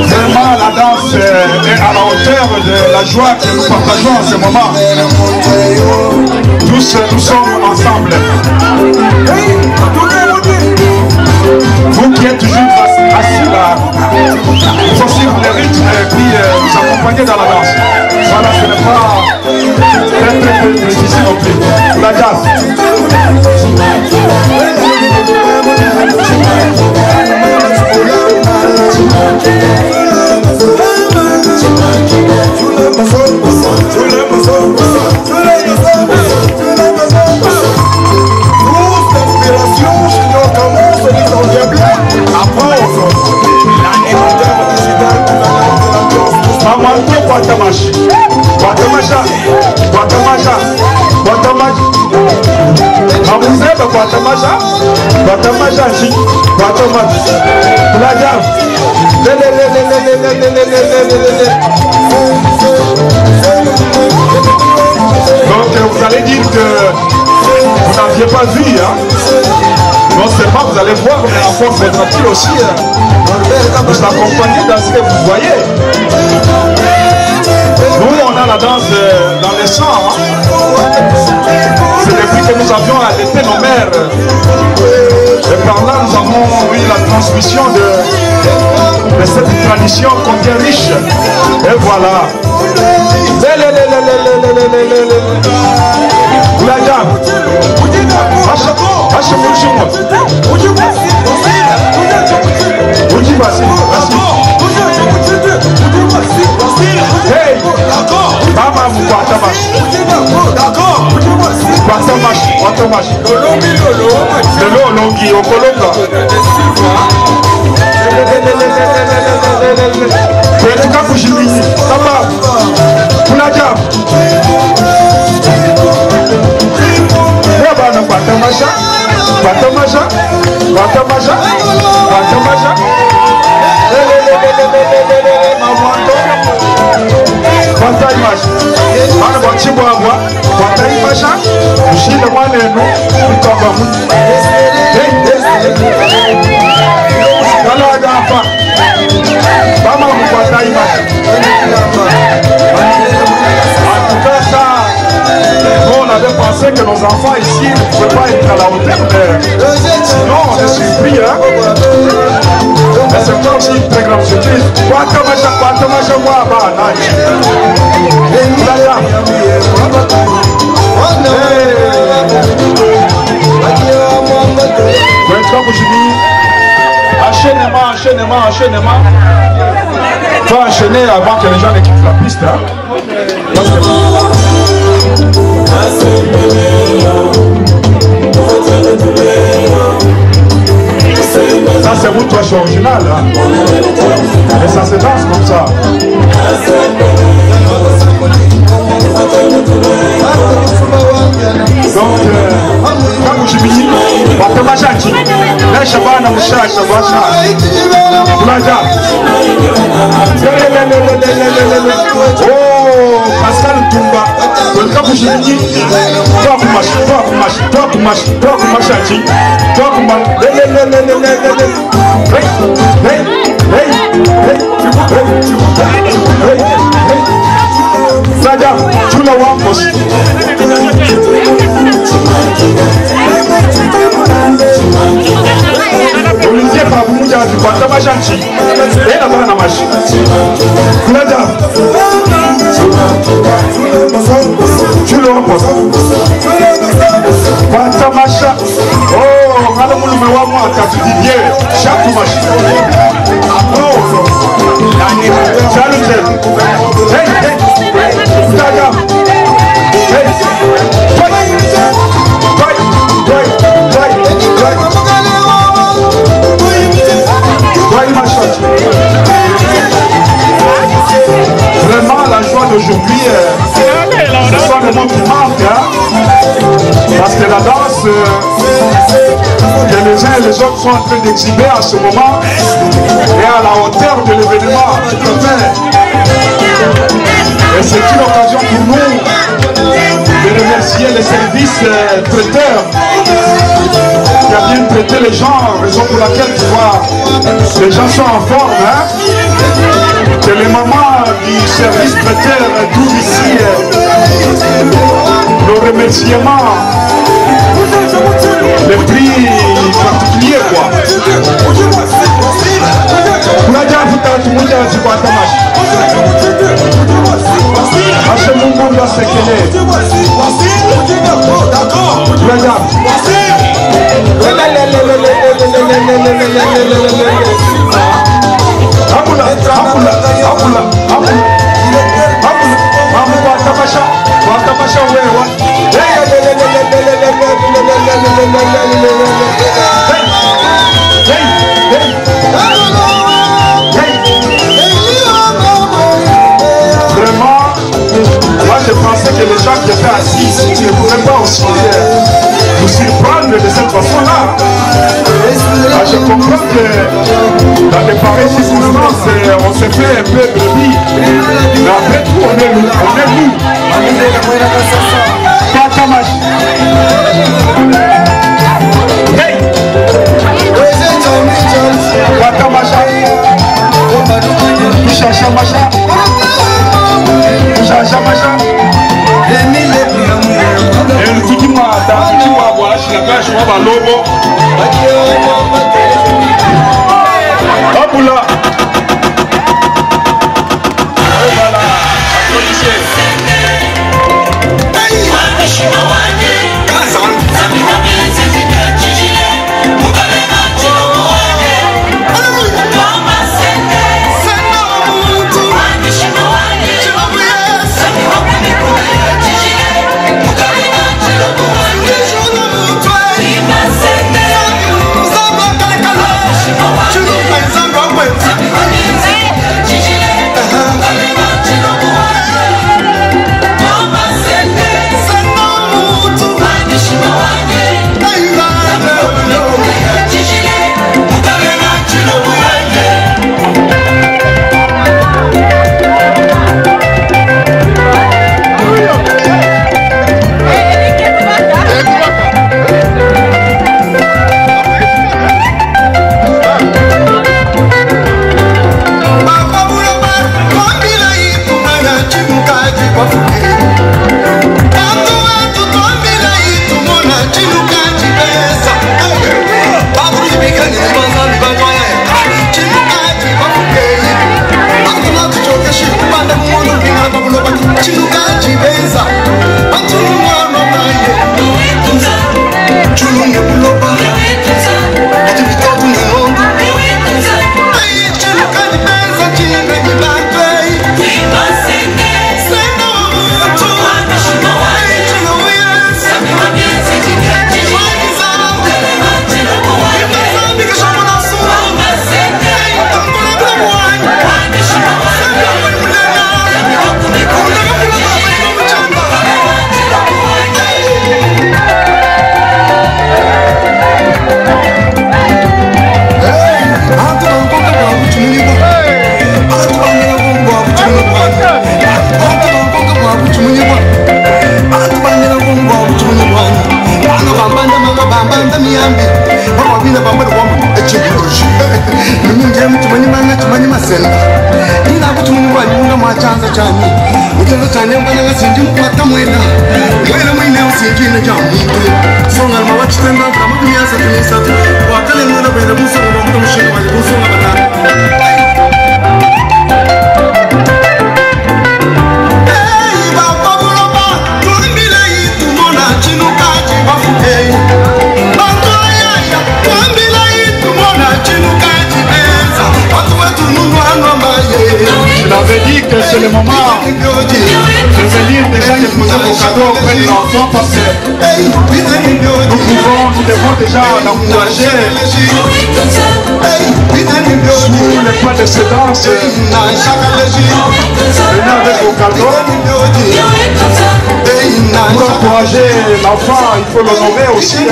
Vraiment, la danse est à la hauteur de la joie que nous partageons en ce moment. Tous nous sommes ensemble. Vous qui êtes toujours assis là, il faut suivre les rythmes et puis vous accompagner dans la danse. Voilà, ce n'est pas très difficile non plus. La danse. Donc vous allez dire que vous n'aviez pas vu, hein? Non seulement vous allez voir, mais à force d'être tranquille aussi, vous accompagnez dans ce que vous voyez. Nous, on a la danse dans les sangs. Hein? C'est depuis que nous avions allaité nos mères. Et par là, nous avons eu la transmission de cette tradition combien riche. Et voilà. Hey, Baba Moukwatamash. Kwatamash. Lolo Longi, Okolonga. Kueleka kushimini. Kama kuna jambo. Baba na patamasha. Patamasha. Patamasha. Patamasha. Patamasha. Ana bachibwa abwa. Patamasha. Ushinde mwanenu. Mkamba mu. Kala gafa. Bama Patamasha. En tout cas ça. On avait pensé que nos enfants ici ne pouvaient pas être à la hauteur, mais sinon on est surpris. Hein? Mais c'est pas aussi une très grande surprise. Patamasha, moi, enchaînement. Faut enchaîner avant que les gens ne quittent la piste. Hein? Ça c'est vous, toi, je suis original. Hein? Et ça se danse comme ça. Donc, quand vous dites, Patamashachi, là, Shabana Moucha, Shabasha, Blaja. Oh, Pascal Tumba. Quand vous dites, Saja, tu la wampos. Olivier Babouja, tu vas te machanchi. Et la bonne machine. Saja, tu le wampos. Pantamacha. Oh, quand on me voit moi, quand tu dis bien, chaque machine. Oh, salut, hey, hey. Saga. Hey. Vraiment la joie d'aujourd'hui, ce sont les mots qui manquent, hein? Parce que la danse que les uns et les autres sont en train d'exhiber à ce moment est à la hauteur de l'événement. Et c'est une occasion pour nous de remercier les services traiteurs qui a bien traité les gens, raison pour laquelle tu vois les gens sont en forme. Hein? Que les mamans du service traiteur trouvent ici nos remerciements, les prix particuliers quoi. Vraiment, moi je pensais que les gens qui étaient assis ici ne pouvaient pas aussi nous surprendre de cette façon-là. Je comprends que dans des pareilles circonstances, on se fait un peu bébé. Mais après tout, on est nous. Pas Kamash. Hey! Pas Kamash. Chacha Macha. Chacha Macha. Et le petit moi, tu vois, voilà, je suis là-bas, je vois le logo. Hop là. Voilà, applaudissez. Tu nous fais C'est le moment de venir déjà déposer vos cadeaux auprès de l'enfant parce que nous devons déjà l'encourager sous les points de séquence. Venez avec vos cadeaux. Pour encourager l'enfant, il faut l'honorer aussi.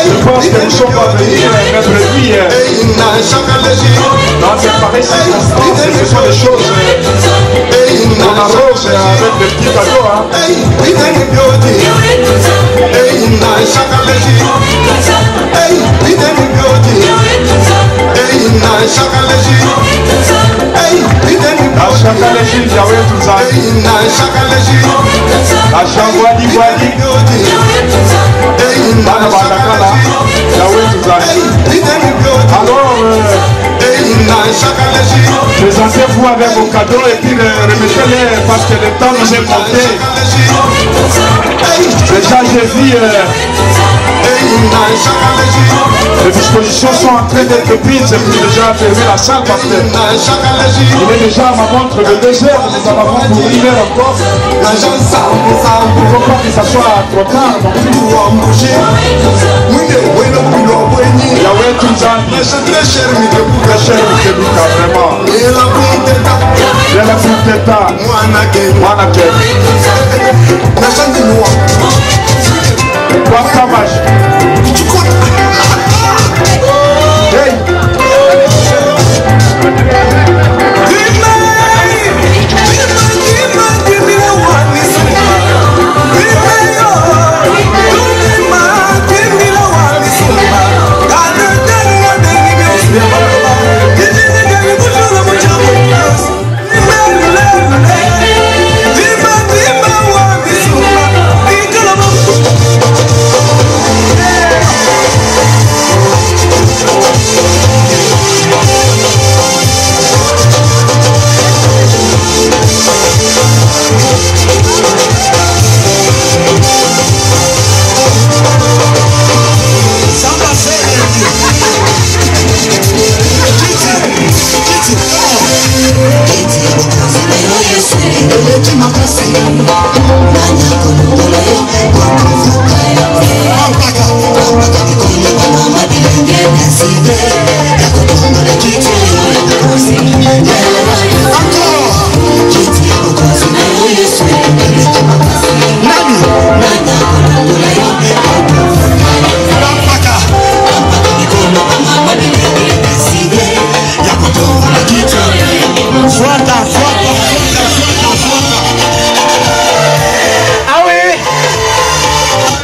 Je pense que nous sommes pas venus mettre lui dans cette pareille circonstance. Ce sont des choses qu'on arrose avec des petits cadeaux. Alors, présentez-vous avec vos cadeaux et puis remettez-les parce que le temps nous est compté. Déjà, j'ai vu les dispositions sont en train d'être prises pour déjà fermer la salle parce que il est déjà à ma montre de 2 heures, nous en avons pour 1 heure encore. Il ne faut pas que ça soit trop tard non plus. Yahweh Tunzani, très cher Mikebuka, vraiment. Et la Punteta, Mwanake.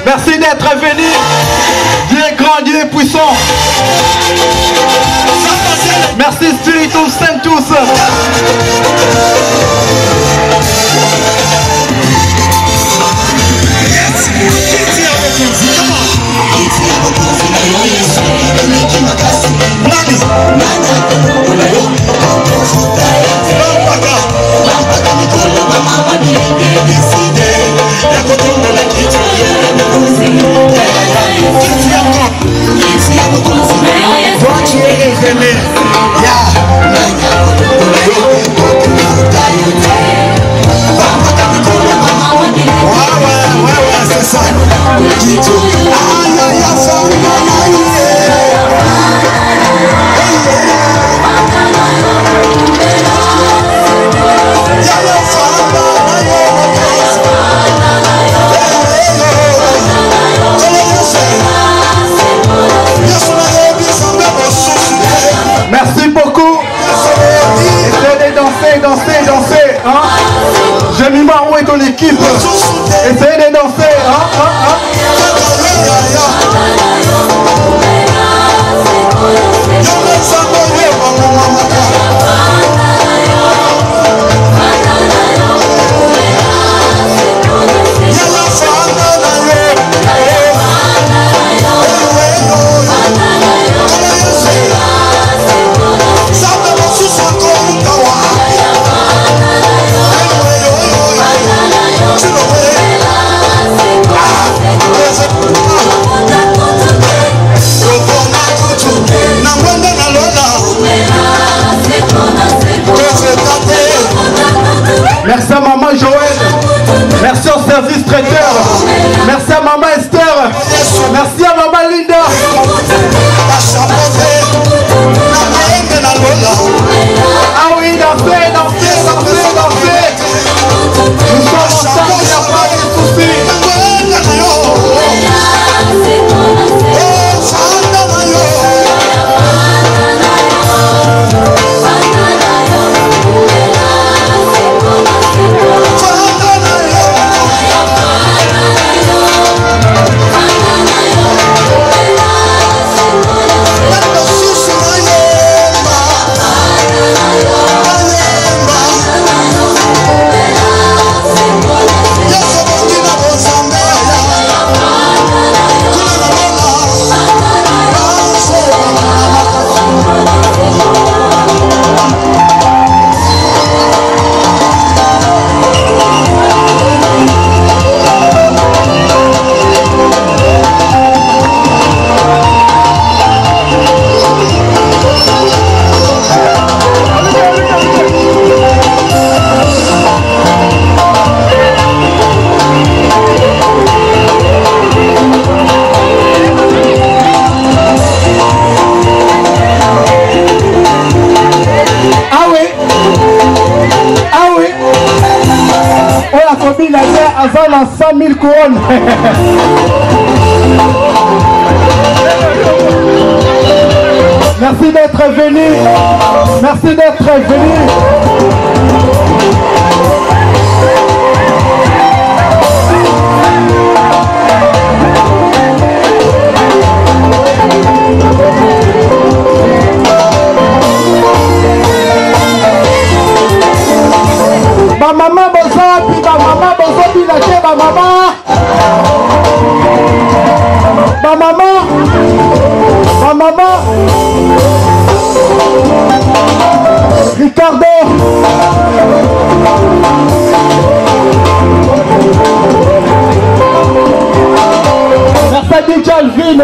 Merci d'être venu. Dieu est grand, Dieu est puissant. Merci Spiritus Sanctus. Nani? Essayez de danser. Merci à maman Joël. Merci au service traiteur. Merci à maman Esther. Merci à maman Linda. Ah oui, dansez. Nous sommes ensemble, il n'y a pas de soucis. Il a dit avant 100 000 couronnes. Merci d'être venu. Merci d'être venu. Ma maman bonsoir, puis ma maman bonsoir, puis la tête, ma maman. Ma maman. Ricardo. Merci à DJ Alvin.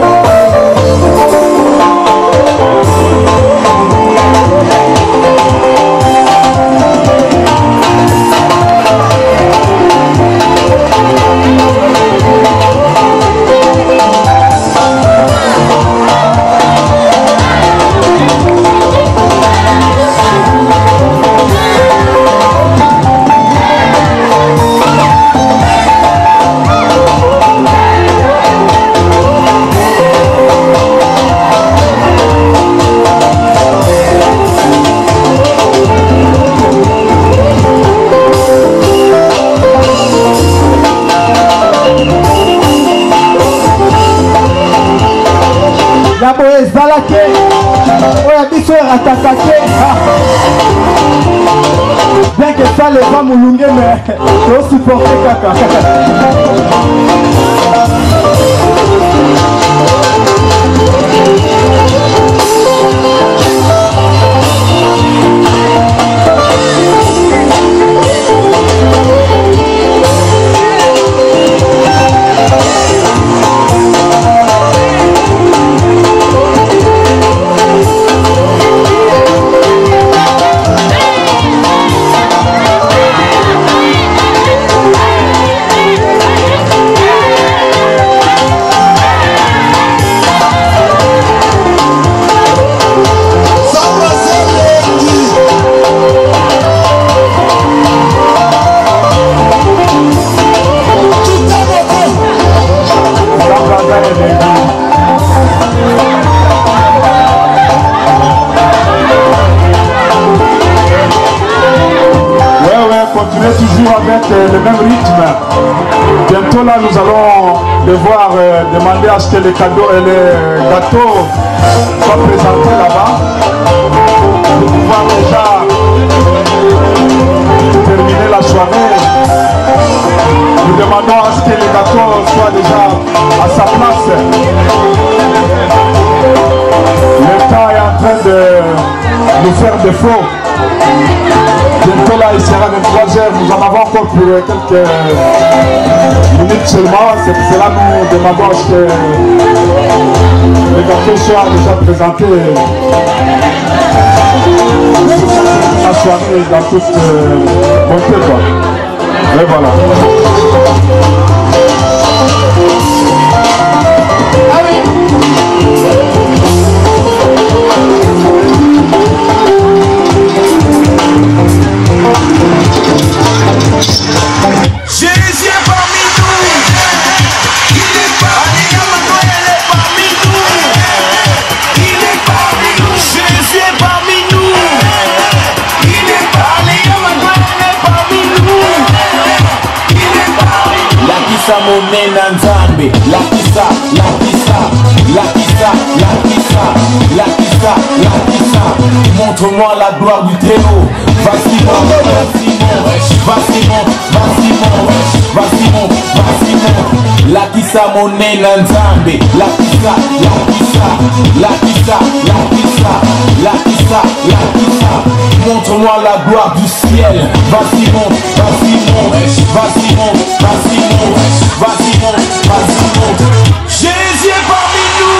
ezalaki oyo biso atakaki bien que ça les va mulunge mais tosupporte kaka Bientôt là, nous allons devoir demander à ce que les cadeaux et les gâteaux soient présentés là-bas pour pouvoir déjà terminer la soirée. Nous demandons à ce que les gâteaux soient déjà à sa place. Le temps est en train de nous faire défaut. Bientôt là, il sera 23h. Nous en avons encore pour quelques minutes seulement. C'est pour cela que nous demandons à ce que les gâteaux soient déjà présentés. La soirée dans toute bonté, quoi. Et voilà. Jésus est parmi nous. Il est parmi nous. Il est parmi nous. Jésus est parmi nous. Il est parmi nous. Il est parmi nous. La kisa monena nzambe. La kisa. Montre-moi la gloire du Très-Haut. Vas-y mon. La kisa monena nzambe. La kisa. Montre-moi la gloire du ciel. Vas-y mon. Jésus est parmi nous.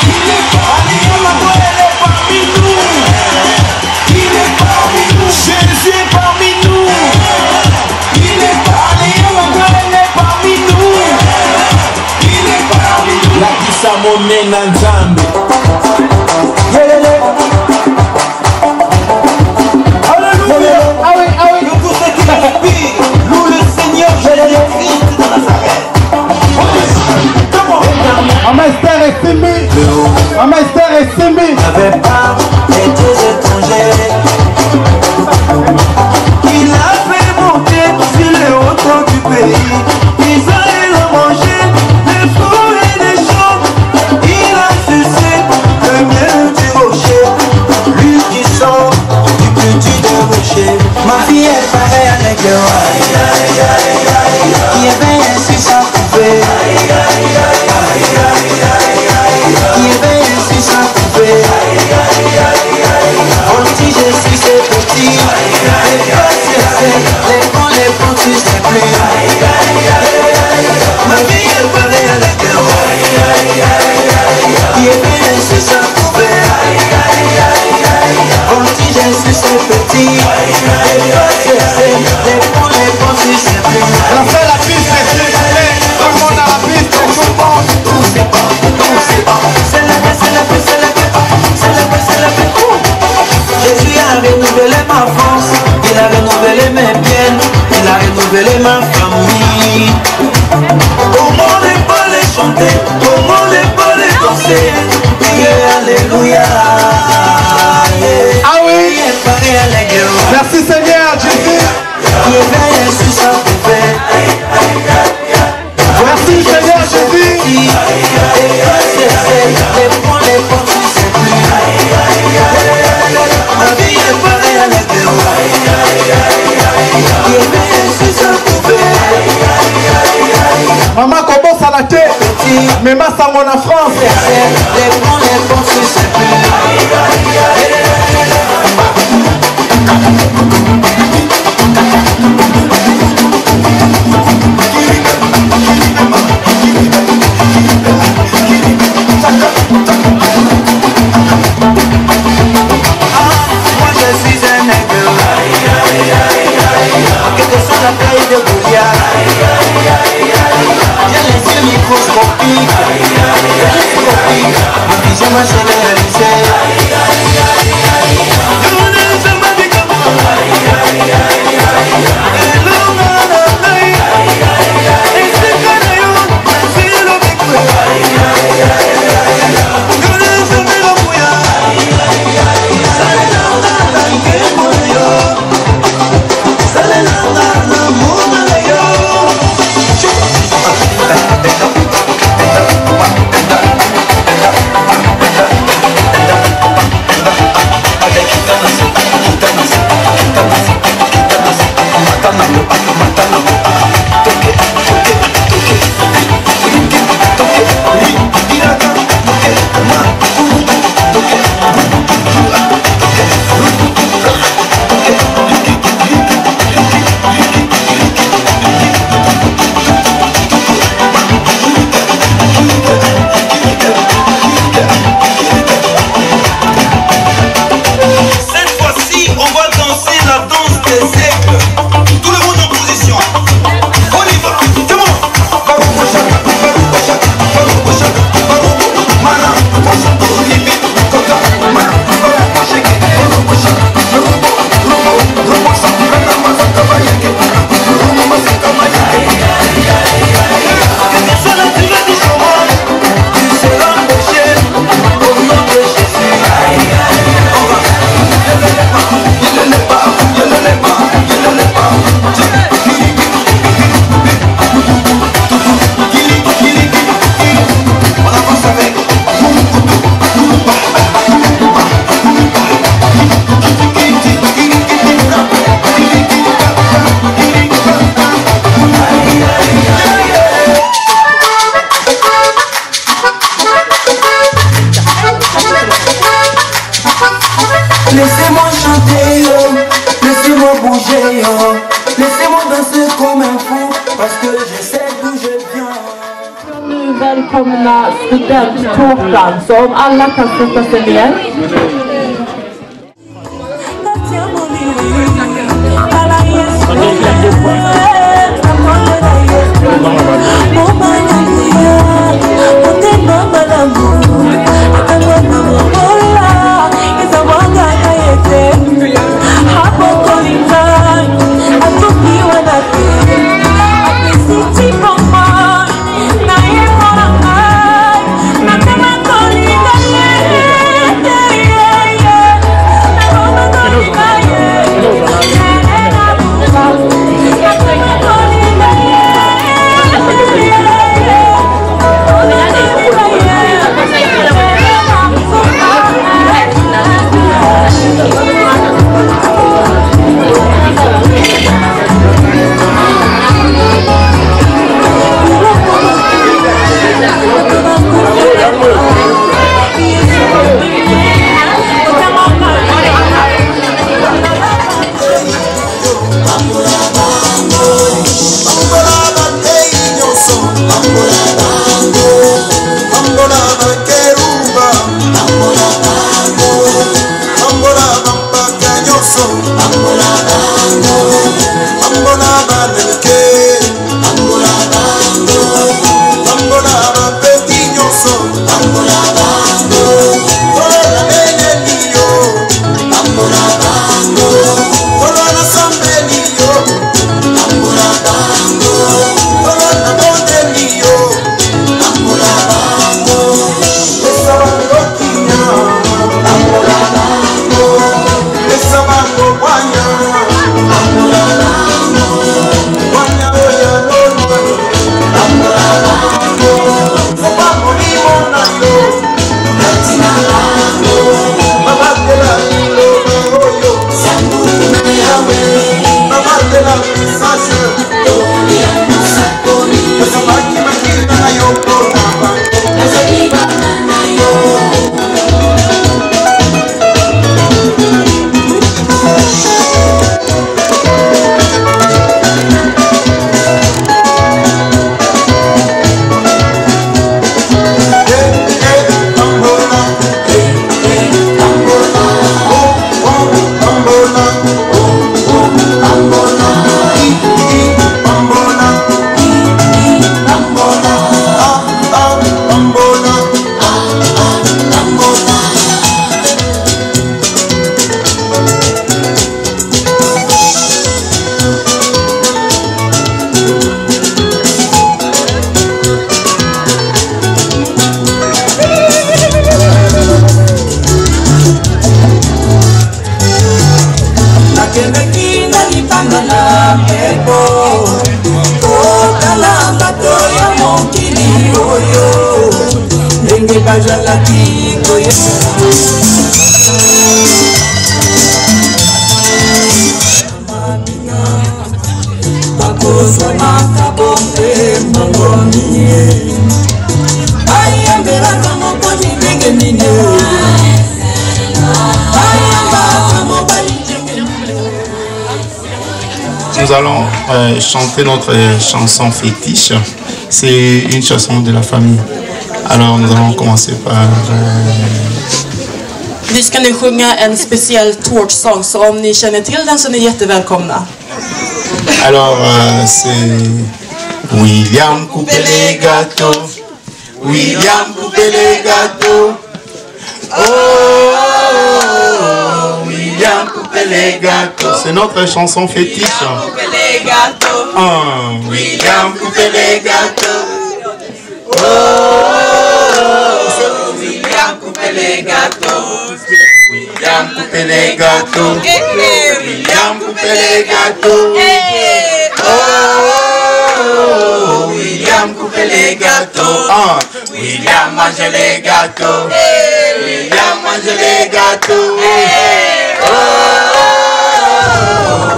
Il est parmi nous. Il est parmi nous. Jésus est parmi nous. Il est parmi nous. Il est parmi nous. La kisa monena nzambe. Alléluia. Ah oui. Nous tous ceux qui respirent, loue le Seigneur Jésus-Christ de Nazareth. Master Estimé. N'avait pas été étranger. Il a fait monter sur les hauteurs du pays. Israël a mangé des fruits et des champs. Il a sucé le miel du rocher. Lui qui sort du petit de rocher. Ma fille est pareille à l'écœur. Qui est bien ainsi sans couper. Qui est bien ainsi sans couper. Voltige si c'est petit. Les bons tu sais plus. Ma vie est pareille à l'écœur. Qui est bien ainsi sans couper. Voltige si c'est petit. Les bons tu sais plus. On fait la piste, s'il vous plaît. Tout le monde à la piste. Jésus a renouvelé ma force, il a renouvelé mes biens, il a renouvelé ma famille. Comment ne pas les chanter, comment ne pas les danser, alléluia. Ah oui. Merci Seigneur Jésus. Merci Seigneur Jésus. Maman commence à la tête, mais ma sango en France. Moi je suis un aigle. Quelle que soit la taille de Goliath. J'ai les yeux microscopiques. Ma vision m'a généralisé. que je sais d'où je viens. Nu välkomna studenttårtan, så om alla kan sätta sig ner. Nous allons chanter notre chanson fétiche. C'est une chanson de la famille. Alors nous allons commencer par... Vi ska nu sjunga en speciell tårtsång, så om ni känner till den så är ni jättevälkomna. Alors c'est William coupe les gâteaux, William coupe les gâteaux. Oh, William coupe les gâteaux. C'est notre chanson fétiche. William coupe les gâteaux. William coupe les gâteaux. Oh, William coupe les gâteaux. William coupe les gâteaux. William coupe les gâteaux. Oh, William coupe les gâteaux. William mange les gâteaux. William mange les gâteaux. Oh,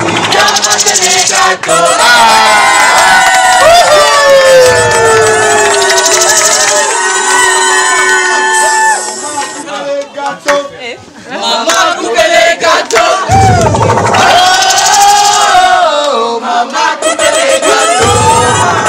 William mange les gâteaux. Maman coupe les gâteaux. Oh, maman coupe les gâteaux.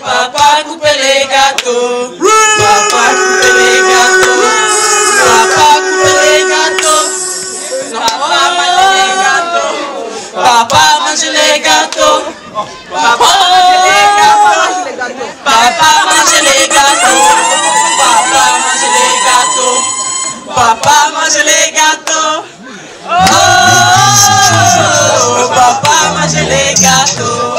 papa coupe les gâteaux. Papa coupe les gâteaux. Papa coupe les gâteaux. Papa mange les gâteaux. Papa mange les gâteaux. Papa mange les gâteaux. Papa mange les gâteaux. Papa mange les gâteaux. Papa mange les gâteaux. Oh, papa mange les gâteaux.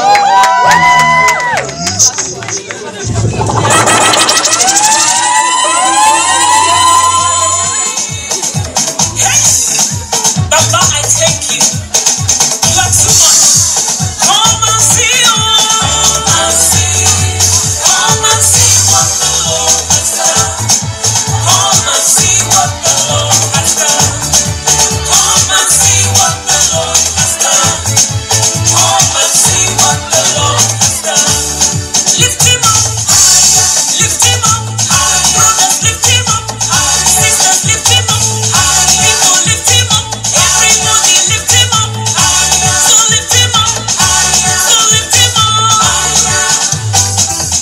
Papa, I thank you. You are too much. Come and see, come and see, come and see what the Lord has done. Come and see what the Lord has done. Come and see what the Lord has done. Come and see what the Lord has done. Lift him up higher, lift him up higher. Brothers, lift him up higher. Sisters, lift him up higher. People, lift him up. Everybody, lift him up higher. So lift him up higher. So lift him up higher.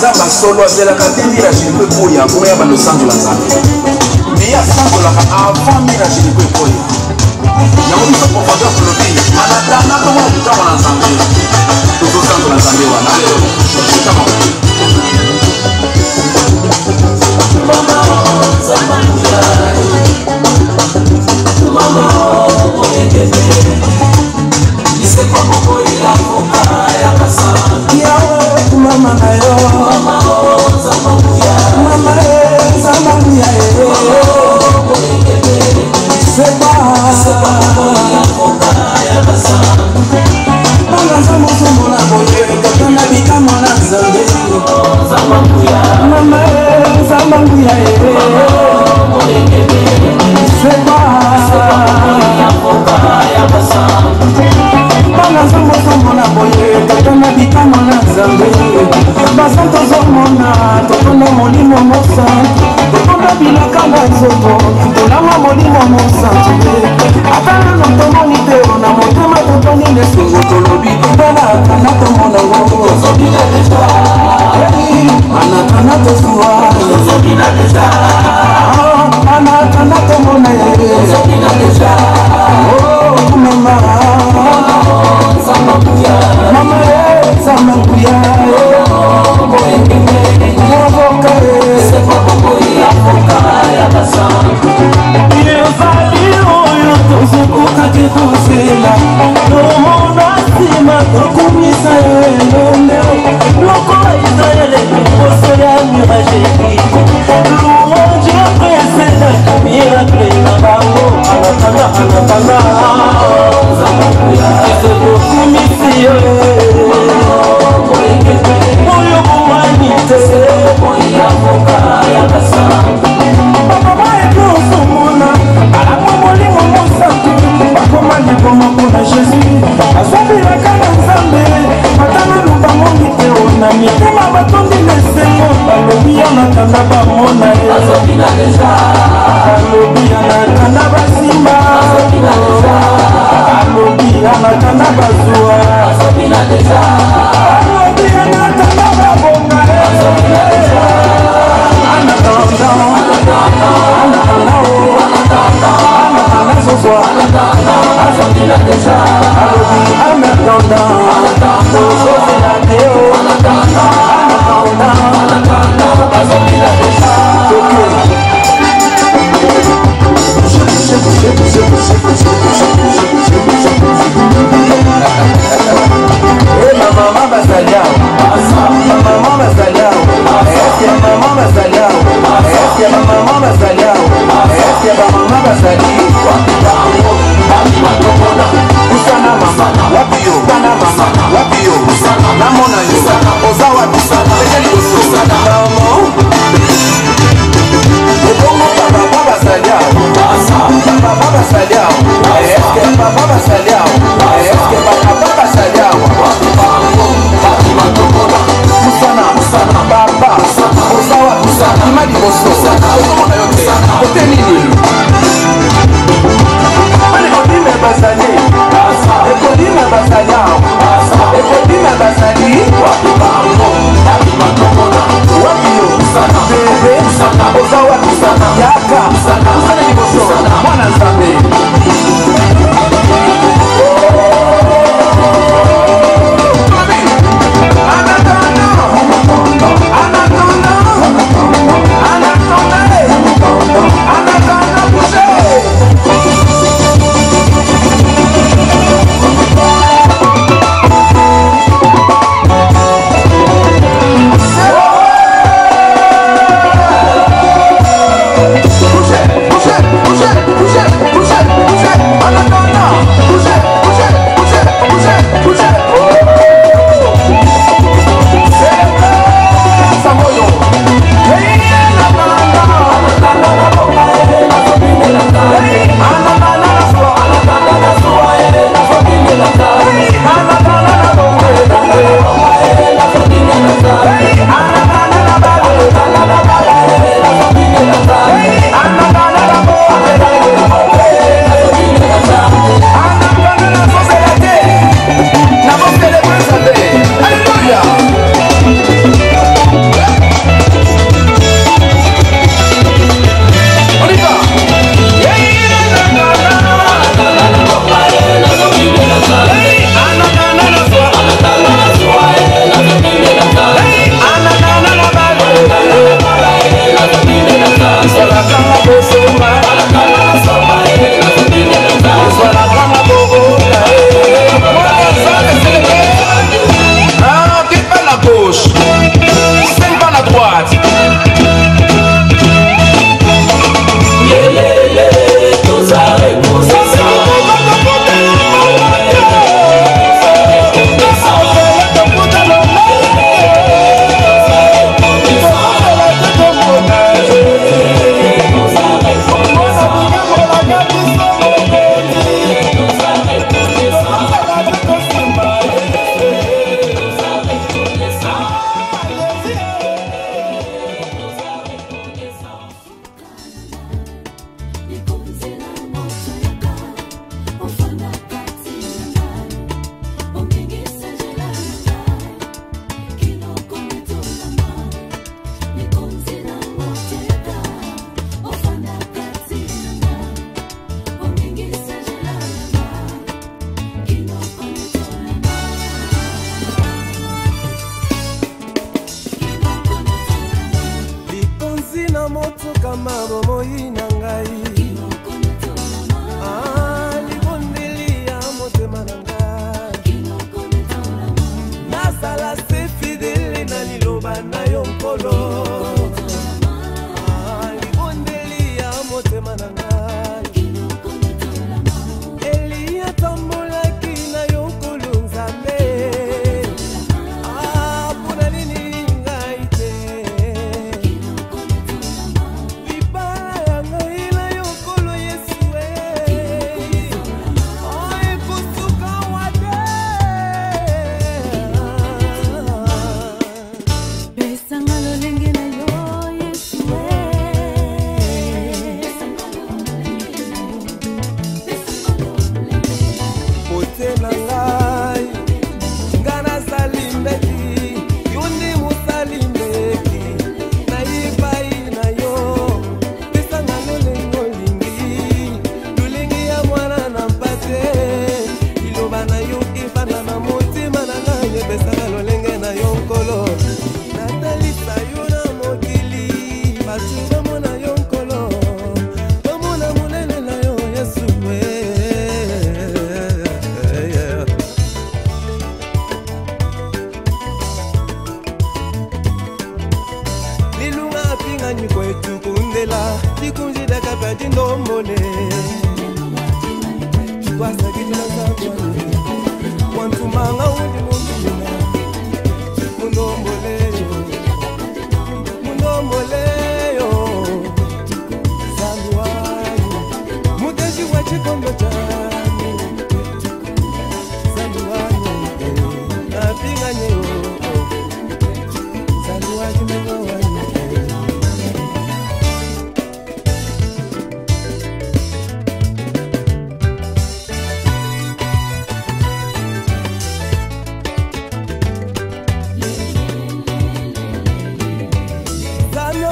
Nzamba solo azelaka te mirage likwe koya koya bando sanzola nzambe mais asanzolaka avant mirage likwe koya yango biso profondeur tolobi anatanda tomona kutama na nzambe tozosanzola nzambe wana Mama na yo, mama zambuya seba mama zamusumu na boye tokana bikamo na nzambe mama zambuya seba bana zomo na boye tokana bikamo na nzambe baza tozomona tokona molimo mosantu tokona bilaka na nzoto tolanga molimo mosantu ata nano tomoni te na motema totoni lesengo tolobi anakana tomonango anakana tosuwa anakana tomona mama mama Samakuya mama liboso ozomona yo te kote nini ekodime bazali ekodime bazali ekodime bazali wapi yo bebe oza wapi yaka osana liboso mwana nzambe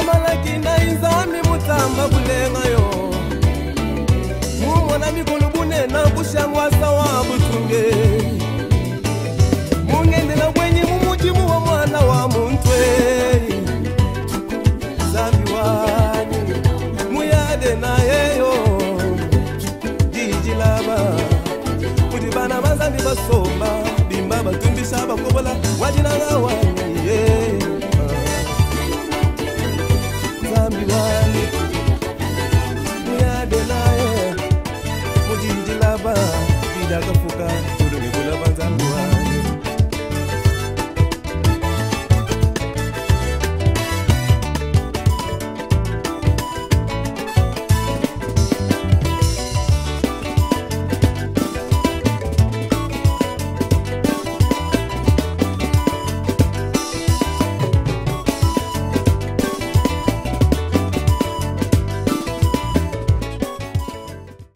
malaki na inzami mutamba bulenga yo mumona mikolo bunena bushangwasa wa butunge mungendela bwenyi mumujimu wa mwana wa muntwe zambi wanyu muyade na yeyo jijilaba kuti bana bazambi basomba bimba batumbisa bakobola wajinanga wa